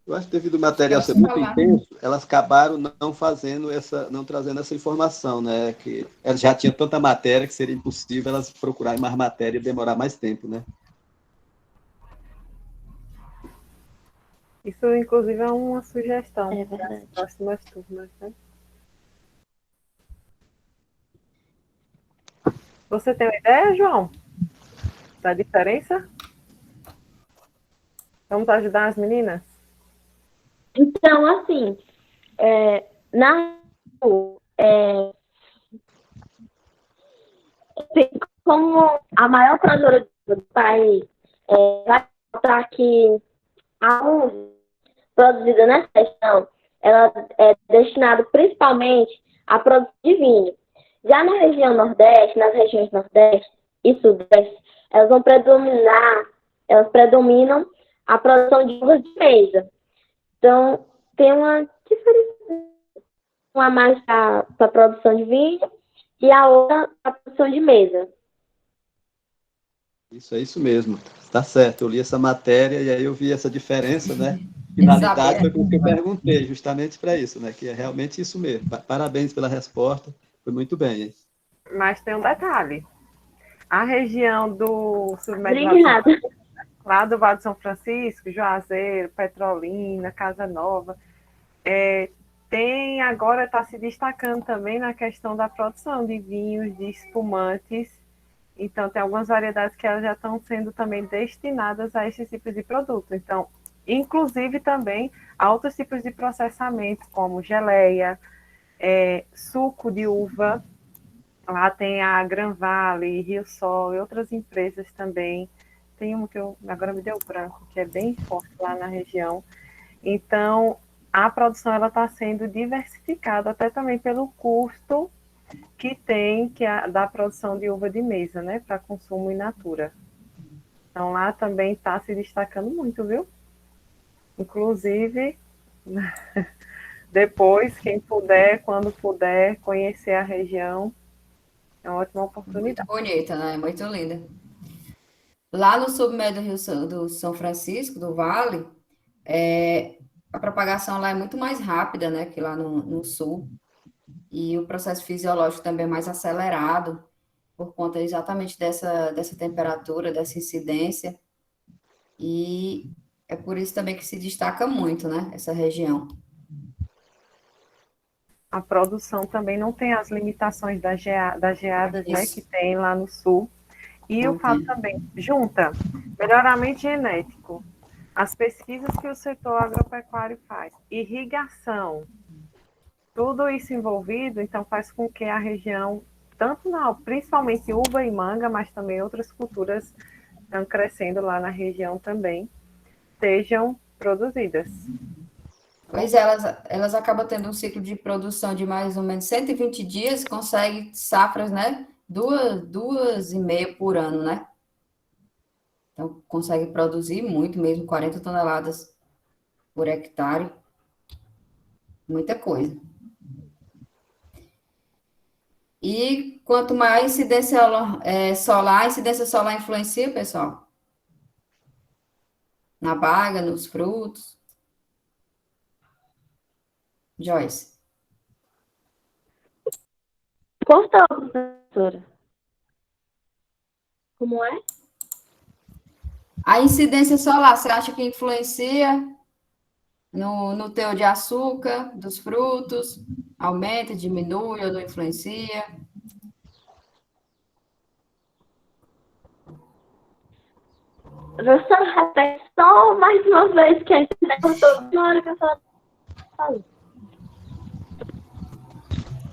Eu acho que devido ao material ser muito intenso, elas acabaram não trazendo essa informação, né? Que elas já tinham tanta matéria que seria impossível elas procurarem mais matéria e demorar mais tempo, né? Isso, inclusive, é uma sugestão É para as verdade. próximas turmas, né? Você tem uma ideia, João, da diferença? Vamos ajudar as meninas? Então, assim, como a maior produtora do país, vai mostrar que a uva produzida nessa região, ela é destinada principalmente à produção de vinho. Já na região Nordeste, nas regiões Nordeste e Sudeste, elas predominam a produção de uvas de mesa. Então, tem uma diferença, uma mais para a produção de vinho e a outra para a produção de mesa. Isso é isso mesmo. Está certo. Eu li essa matéria e aí eu vi essa diferença, né? Finalidade foi por isso que eu perguntei, justamente para isso, né? Que é realmente isso mesmo. Parabéns pela resposta. Foi muito bem, hein? Mas tem um detalhe. A região do submédio lá do Vale de São Francisco, Juazeiro, Petrolina, Casa Nova, agora está se destacando também na questão da produção de vinhos, de espumantes. Então, tem algumas variedades que elas já estão sendo também destinadas a esses tipos de produto. Então, inclusive também a outros tipos de processamento, como geleia, suco de uva. Lá tem a Gran Vale, Rio Sol e outras empresas também. Tem uma que agora me deu branco, que é bem forte lá na região. Então, a produção está sendo diversificada até também pelo custo que tem da produção de uva de mesa, né, para consumo in natura. Então, lá também está se destacando muito, viu? Inclusive, depois, quem puder, quando puder, conhecer a região, é uma ótima oportunidade. Muito bonita, né? Muito linda. Lá no submédio do São Francisco, do Vale, a propagação lá é muito mais rápida, né, que lá no sul. e o processo fisiológico também é mais acelerado, por conta exatamente dessa temperatura, dessa incidência, e é por isso também que se destaca muito, né, essa região. A produção também não tem as limitações das geadas, né, Isso. que tem lá no sul. E Não o fato tem. também, junta melhoramento genético, as pesquisas que o setor agropecuário faz, irrigação, tudo isso envolvido, então faz com que a região, principalmente uva e manga, mas também outras culturas estão crescendo lá na região também, sejam produzidas. Pois é, elas acabam tendo um ciclo de produção de mais ou menos 120 dias, consegue safras, né? Duas e meia por ano, né? Então, consegue produzir muito mesmo, 40 toneladas por hectare. Muita coisa. E quanto maior a incidência solar, a incidência solar influencia, pessoal? Na baga, nos frutos. Joyce. Cortou, professora. Como é? A incidência solar, você acha que influencia no teor de açúcar dos frutos? Aumenta, diminui ou não influencia? Professora, repete só mais uma vez que a internet cortou na hora que a senhora falou.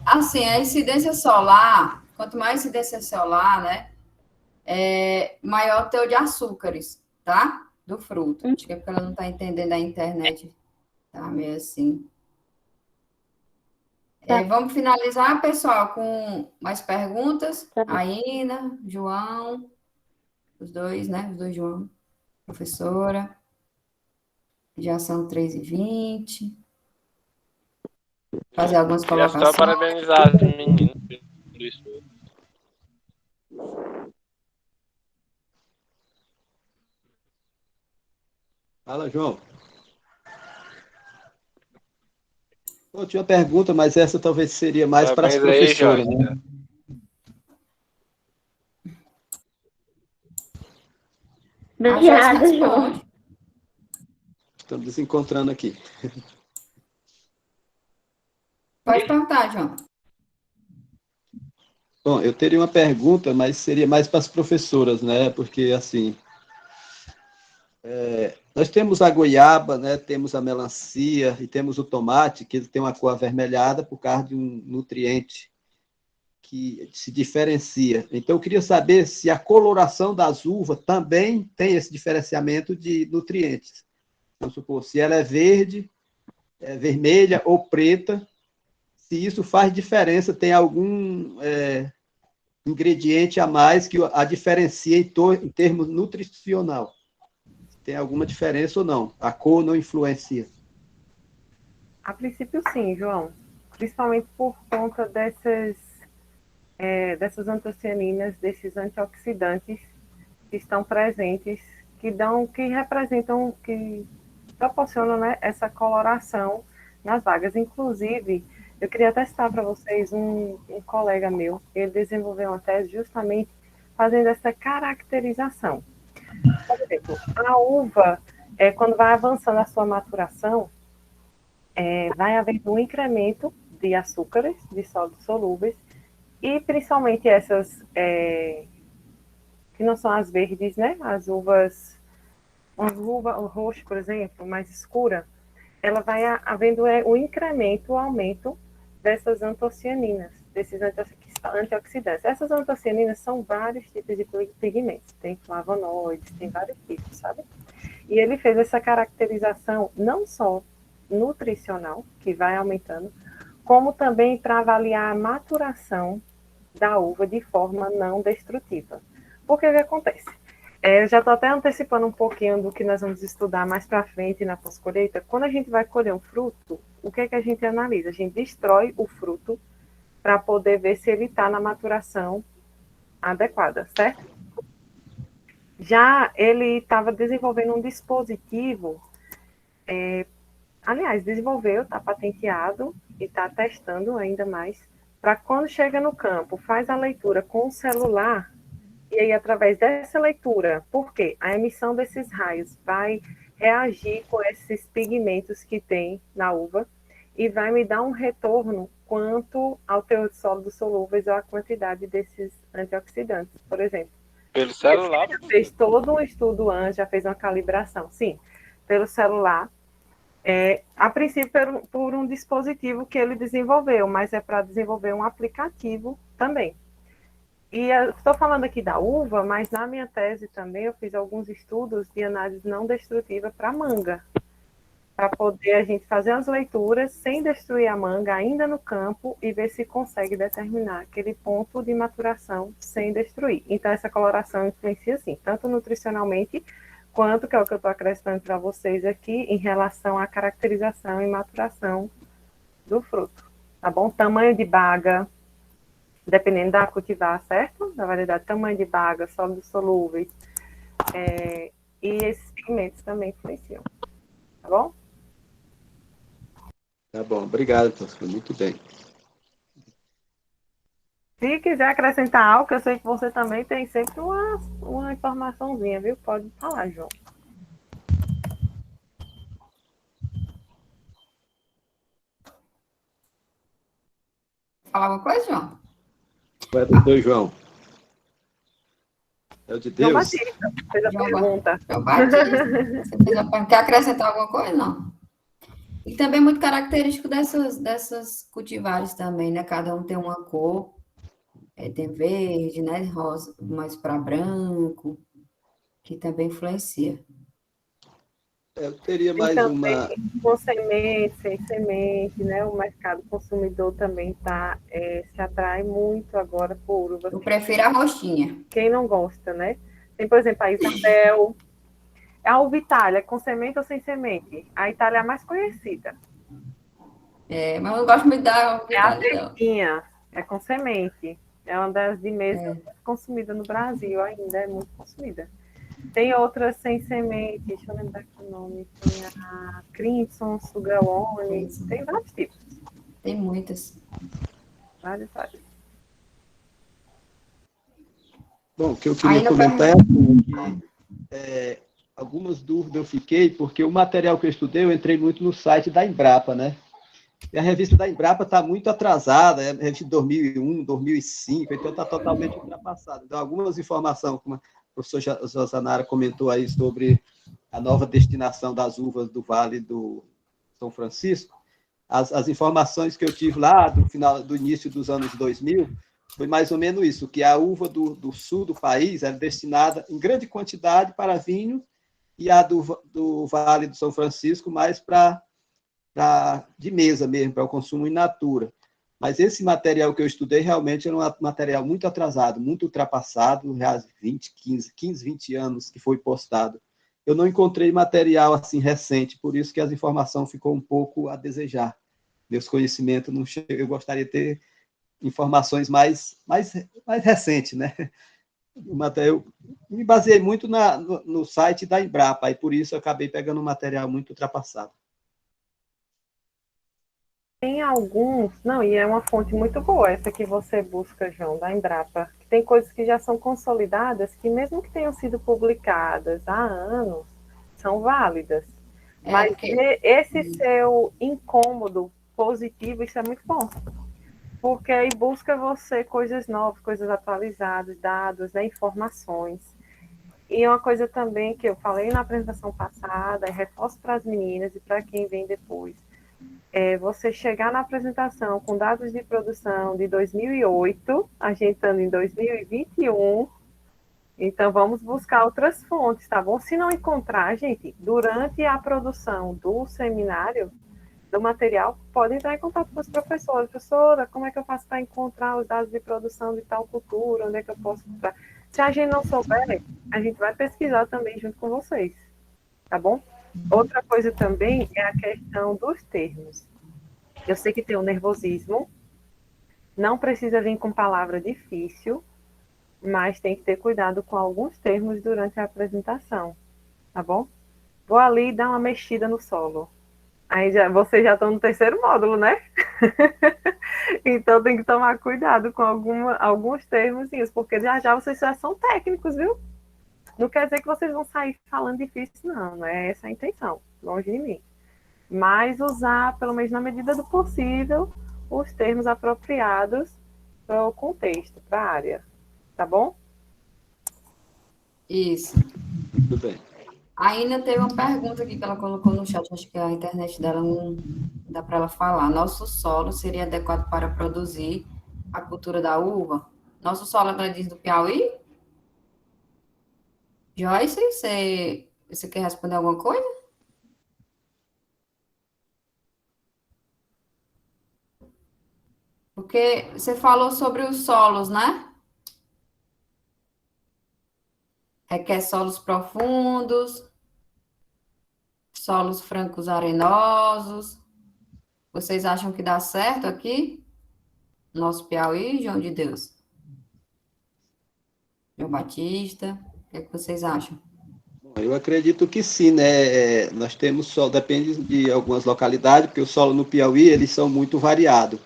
Assim, a incidência solar, quanto mais incidência solar, né, maior o teor de açúcares, tá? Do fruto. Acho que é porque ela não está entendendo a internet. Tá meio assim. Vamos finalizar, pessoal, com mais perguntas. Tá bom. A Ina, João, os dois, né? Os dois João, professora. Já são 3h20. Fazer algumas Queria só colocações. parabenizar as meninas por isso. Fala, João. Eu tinha uma pergunta, mas essa talvez seria mais para as Parabéns aí, professoras, Joyce. né? A Joyce Obrigada, João. responde. Estamos nos encontrando aqui. Pode perguntar, João. Bom, eu teria uma pergunta, mas seria mais para as professoras, né? Porque, assim, nós temos a goiaba, né? Temos a melancia e temos o tomate, que ele tem uma cor avermelhada por causa de um nutriente que se diferencia. Então, eu queria saber se a coloração das uvas também tem esse diferenciamento de nutrientes. Vamos supor, se ela é verde, vermelha ou preta, se isso faz diferença, tem algum ingrediente a mais que a diferencia em termos nutricional. Tem alguma diferença ou não? A cor não influencia? A princípio, sim, João. Principalmente por conta dessas antocianinas, desses antioxidantes que estão presentes, que representam, que proporcionam, né, essa coloração nas vagas. Inclusive, eu queria até citar para vocês um colega meu, ele desenvolveu uma tese justamente fazendo essa caracterização. Por exemplo, a uva, quando vai avançando a sua maturação, vai havendo um incremento de açúcares, de sólidos solúveis, e principalmente essas que não são as verdes, né? As uvas, uma uva roxa, por exemplo, mais escura, ela vai havendo o incremento, o aumento dessas antocianinas, desses antioxidantes. Essas antocianinas são vários tipos de pigmentos, tem flavonoides, tem vários tipos, sabe? E ele fez essa caracterização não só nutricional, que vai aumentando, como também para avaliar a maturação da uva de forma não destrutiva. Por que acontece? Eu já estou até antecipando um pouquinho do que nós vamos estudar mais para frente na pós-colheita. Quando a gente vai colher um fruto, o que é que a gente analisa? A gente destrói o fruto para poder ver se ele está na maturação adequada, certo? Já ele estava desenvolvendo um dispositivo, aliás, desenvolveu, está patenteado e está testando ainda mais para quando chega no campo, faz a leitura com o celular, e aí através dessa leitura, por quê? A emissão desses raios vai reagir com esses pigmentos que tem na uva e vai me dar um retorno quanto ao teor de sólidos solúveis ou a quantidade desses antioxidantes, por exemplo. Pelo celular? Ele já fez todo um estudo antes, já fez uma calibração, sim, pelo celular, a princípio por um dispositivo que ele desenvolveu, mas é para desenvolver um aplicativo também. E eu estou falando aqui da uva, mas na minha tese também eu fiz alguns estudos de análise não destrutiva para manga, para poder a gente fazer as leituras sem destruir a manga ainda no campo e ver se consegue determinar aquele ponto de maturação sem destruir. Então essa coloração influencia sim, tanto nutricionalmente quanto, que é o que eu estou acrescentando para vocês aqui, em relação à caracterização e maturação do fruto, tá bom? Tamanho de baga, dependendo da cultivar, certo? Da variedade, tamanho de baga, sólidos solúveis, e esses pigmentos também influenciam, tá bom? Tá bom, obrigado, professor. Muito bem. Se quiser acrescentar algo, eu sei que você também tem sempre uma informaçãozinha, viu? Pode falar, João. Falar alguma coisa, João? Qual é, doutor João? É o de João Deus? Batista, fez a João pergunta. João Batista. Você fez a pergunta. Quer acrescentar alguma coisa? Não. E também é muito característico dessas cultivares também, né? Cada um tem uma cor. Tem verde, né? Rosa, mais para branco, que também influencia. Eu teria Tem mais também uma. com semente, sem semente, né? O mercado consumidor também se atrai muito agora por uvas. Eu prefiro a roxinha. Quem não gosta, né? Tem, por exemplo, a Isabel, a uva Itália, com semente ou sem semente? A Itália é a mais conhecida. Mas eu não gosto muito da É a Itália, não. verdinha, é com semente. É uma das de mesa consumida no Brasil ainda, é muito consumida. Tem outras sem semente, deixa eu lembrar aqui o nome. Tem a Crimson, Sugarone, tem vários tipos. Tem muitas. Vários. Bom, o que eu queria comentar é que algumas dúvidas eu fiquei, porque o material que eu estudei, eu entrei muito no site da Embrapa, né? E a revista da Embrapa está muito atrasada, é a revista de 2001, 2005, então está totalmente ultrapassada. Então, algumas informações, como a professora Josanara comentou aí sobre a nova destinação das uvas do Vale do São Francisco, as informações que eu tive lá do início dos anos 2000, foi mais ou menos isso, que a uva do sul do país era destinada em grande quantidade para vinho e a do Vale do São Francisco mais para de mesa mesmo, para o consumo in natura. Mas esse material que eu estudei realmente era um material muito atrasado, muito ultrapassado, já 15, 20 anos que foi postado. Eu não encontrei material assim recente, por isso que as informações ficou um pouco a desejar. Meus conhecimentos não chegam, eu gostaria de ter informações mais recentes, né? Eu me baseei muito no site da Embrapa, e por isso eu acabei pegando um material muito ultrapassado. Tem alguns, não, e é uma fonte muito boa essa que você busca, João, da Embrapa. Tem coisas que já são consolidadas, que mesmo que tenham sido publicadas há anos, são válidas. Mas esse seu incômodo positivo, isso é muito bom. Porque aí busca você coisas novas, coisas atualizadas, dados, né, informações. E uma coisa também que eu falei na apresentação passada, e reforço para as meninas e para quem vem depois, você chegar na apresentação com dados de produção de 2008, a gente estando em 2021, então vamos buscar outras fontes, tá bom? Se não encontrar, gente, durante a produção do seminário, do material, pode entrar em contato com os professores. Professora, como é que eu faço para encontrar os dados de produção de tal cultura? Onde é que eu posso encontrar? Se a gente não souber, a gente vai pesquisar também junto com vocês, tá bom? Outra coisa também é a questão dos termos. Eu sei que tem o nervosismo, não precisa vir com palavra difícil, mas tem que ter cuidado com alguns termos durante a apresentação, tá bom? Vou ali dar uma mexida no solo. Aí vocês já estão no terceiro módulo, né? Então tem que tomar cuidado com alguns termos, porque já vocês já são técnicos, viu? Não quer dizer que vocês vão sair falando difícil, não é essa a intenção, longe de mim. Mas usar, pelo menos na medida do possível, os termos apropriados para o contexto, para a área, tá bom? Isso. Muito bem. Ainda teve uma pergunta aqui que ela colocou no chat, acho que a internet dela não dá para ela falar. Nosso solo seria adequado para produzir a cultura da uva? Nosso solo, ela diz do Piauí? Joyce, você quer responder alguma coisa? Porque você falou sobre os solos, né? Requer solos profundos, solos francos arenosos. Vocês acham que dá certo aqui? Nosso Piauí, João de Deus? João Batista? O que é que vocês acham? Eu acredito que sim, né? Nós temos solo, depende de algumas localidades, porque o solo no Piauí, eles são muito variados.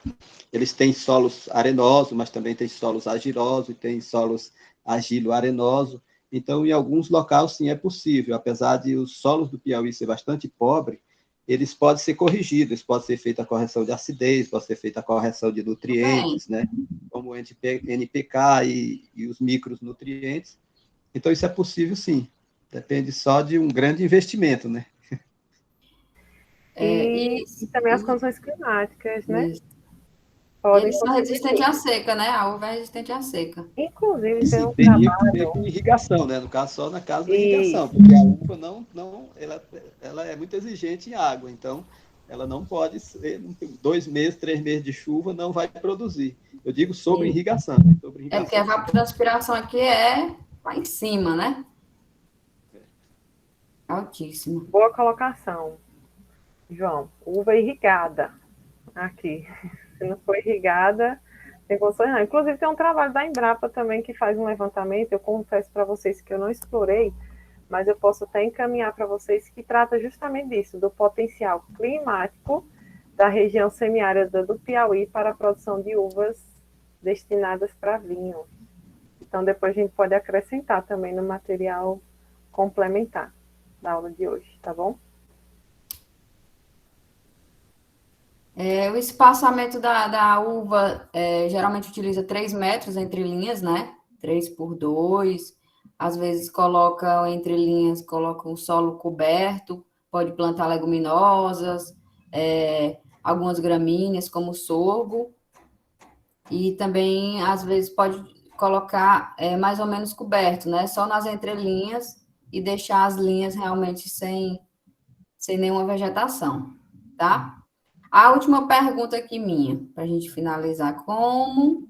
Eles têm solos arenosos, mas também tem solos argilosos, e tem solos argilo-arenosos. Então, em alguns locais, sim, é possível. Apesar de os solos do Piauí ser bastante pobres, eles podem ser corrigidos, pode ser feita a correção de acidez, pode ser feita a correção de nutrientes, né? Como o NPK e os micronutrientes. Então, isso é possível, sim. Depende só de um grande investimento, né? E também as condições climáticas, né? Isso. Podem Eles são resistentes à seca, né? A uva é resistente à seca. Inclusive, tem um Teria que trabalho. ver com irrigação, né? No caso, só na casa da E irrigação, porque a uva ela é muito exigente em água, então ela não pode ser 2 meses, 3 meses de chuva, não vai produzir. Eu digo sobre irrigação. Sobre É porque a irrigação. evapotranspiração aqui é lá em cima, né? Altíssima. boa colocação, João. Uva irrigada aqui. Se não for irrigada, tem condições não. Inclusive, tem um trabalho da Embrapa também que faz um levantamento. Eu confesso para vocês que eu não explorei, mas eu posso até encaminhar para vocês, que trata justamente disso, do potencial climático da região semiárida do Piauí para a produção de uvas destinadas para vinho. Então, depois a gente pode acrescentar também no material complementar da aula de hoje, tá bom? O espaçamento da uva geralmente utiliza 3 metros entre linhas, né? 3 por 2. Às vezes colocam entre linhas, colocam o solo coberto, pode plantar leguminosas, algumas gramíneas, como sorgo. E também, às vezes, pode colocar mais ou menos coberto, né? Só nas entrelinhas e deixar as linhas realmente sem nenhuma vegetação, tá? A última pergunta aqui minha, para a gente finalizar. Como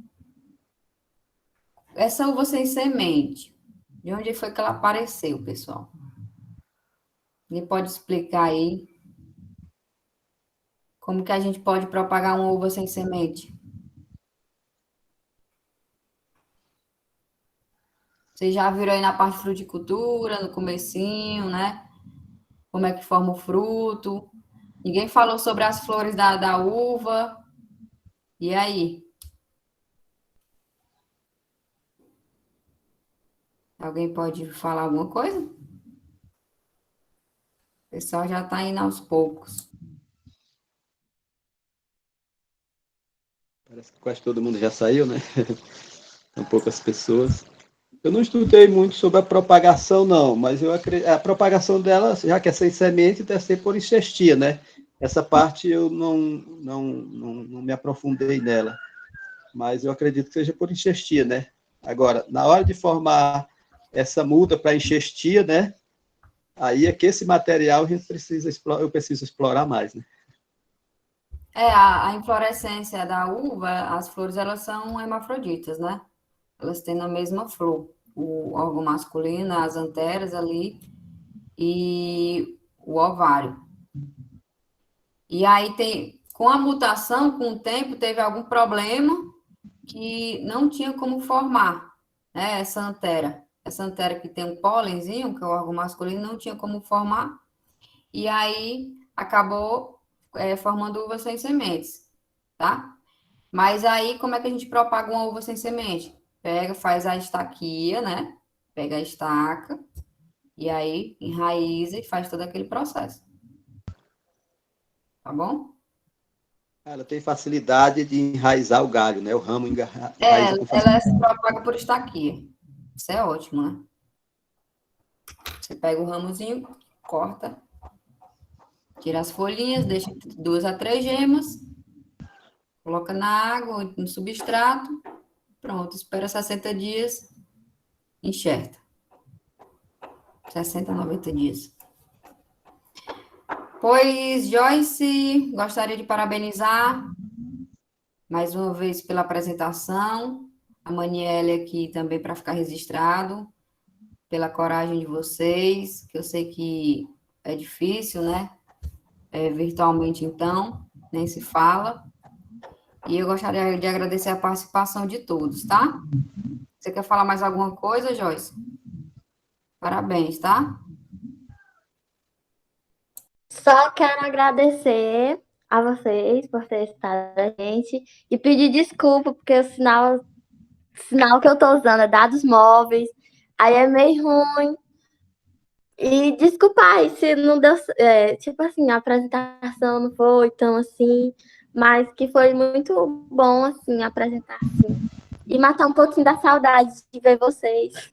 essa uva sem semente, de onde foi que ela apareceu, pessoal? Alguém pode explicar aí como que a gente pode propagar uma uva sem semente? Vocês já viram aí na parte de fruticultura, no comecinho, né? Como é que forma o fruto. Ninguém falou sobre as flores da uva. E aí? Alguém pode falar alguma coisa? O pessoal já está indo aos poucos. Parece que quase todo mundo já saiu, né? São poucas pessoas. Eu não estudei muito sobre a propagação, não, mas eu acredito, a propagação dela, já que é sem semente, deve ser por enxertia, né? Essa parte eu não me aprofundei nela, mas eu acredito que seja por enxertia, né? Agora, na hora de formar essa muda para enxertia, né? Aí é que esse material eu preciso explorar mais, né? A inflorescência da uva, as flores, elas são hermafroditas, né? Elas têm a mesma flor, o órgão masculino, as anteras ali e o ovário. E aí com a mutação, com o tempo, teve algum problema que não tinha como formar, né, essa antera. Essa antera que tem um pólenzinho, que é o órgão masculino, não tinha como formar. E aí acabou formando uva sem sementes, tá? Mas aí, como é que a gente propaga uma uva sem semente? Pega, faz a estaquia, né? Pega a estaca, e aí enraiza e faz todo aquele processo. Tá bom? Ela tem facilidade de enraizar o galho, né? O ramo enraiza com Ela se facilidade. propaga por estaquia. Isso é ótimo, né? Você pega o ramozinho, corta, tira as folhinhas, deixa 2 a 3 gemas, coloca na água, no substrato, pronto, espera 60 dias, enxerta. 60, 90 dias. Pois, Joyce, gostaria de parabenizar mais uma vez pela apresentação, a Maniele aqui também para ficar registrado, pela coragem de vocês, que eu sei que é difícil, né? Virtualmente, então, nem se fala. E eu gostaria de agradecer a participação de todos, tá? Você quer falar mais alguma coisa, Joyce? Parabéns, tá? Só quero agradecer a vocês por ter estado a gente e pedir desculpa, porque o sinal que eu tô usando é dados móveis, aí é meio ruim. E desculpa aí se não deu, tipo assim, a apresentação não foi tão assim, mas que foi muito bom, assim, apresentar assim. E matar um pouquinho da saudade de ver vocês.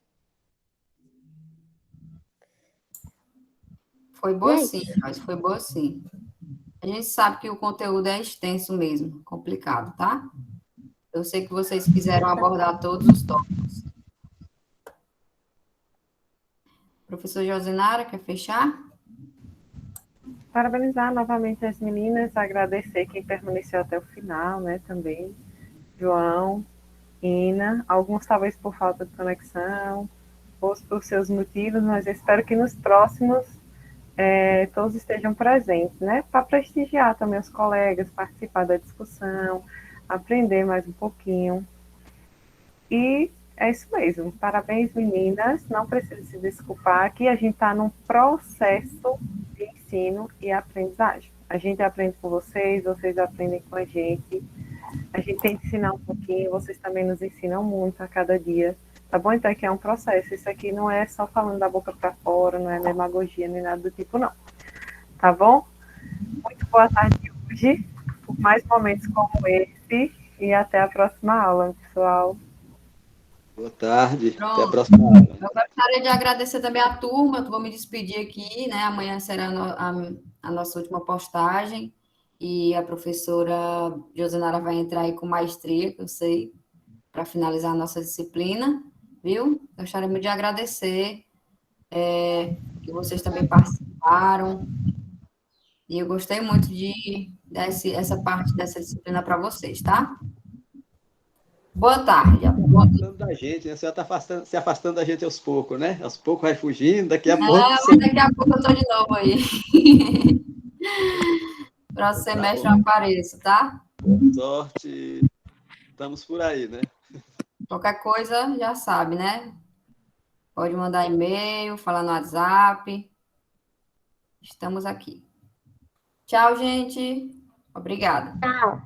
Foi boa E é sim, isso. Joyce, foi boa sim. A gente sabe que o conteúdo é extenso mesmo, complicado, tá? Eu sei que vocês quiseram abordar todos os tópicos. Professor Josinara, quer fechar? Parabenizar novamente as meninas, agradecer quem permaneceu até o final, né, também. João, Ina, alguns talvez por falta de conexão, outros por seus motivos, mas eu espero que nos próximos todos estejam presentes, né, para prestigiar também os colegas, participar da discussão, aprender mais um pouquinho. E é isso mesmo. Parabéns, meninas. Não precisa se desculpar. Aqui a gente está num processo de ensino e aprendizagem. A gente aprende com vocês, vocês aprendem com a gente. A gente tem que ensinar um pouquinho, vocês também nos ensinam muito a cada dia. Tá bom? Então aqui é um processo. Isso aqui não é só falando da boca para fora, não é demagogia nem nada do tipo, não. Tá bom? Muito boa tarde hoje, por mais momentos como esse. E até a próxima aula, pessoal. Boa tarde. Até a Pronto. próxima aula. Eu gostaria de agradecer também à turma, que vou me despedir aqui, né? Amanhã será a nossa última postagem e a professora Josinara vai entrar aí com maestria, que eu sei, para finalizar a nossa disciplina, viu? Gostaria muito de agradecer que vocês também participaram e eu gostei muito de essa parte dessa disciplina para vocês, tá? Boa tarde. Afastando da gente, né? Você já está se afastando da gente aos poucos, né? Aos poucos vai fugindo, daqui a pouco. Mas daqui a pouco eu estou de novo aí. Próximo semestre eu apareço, tá? Sorte. Estamos por aí, né? Qualquer coisa, já sabe, né? Pode mandar e-mail, falar no WhatsApp. Estamos aqui. Tchau, gente. Obrigada. Tchau.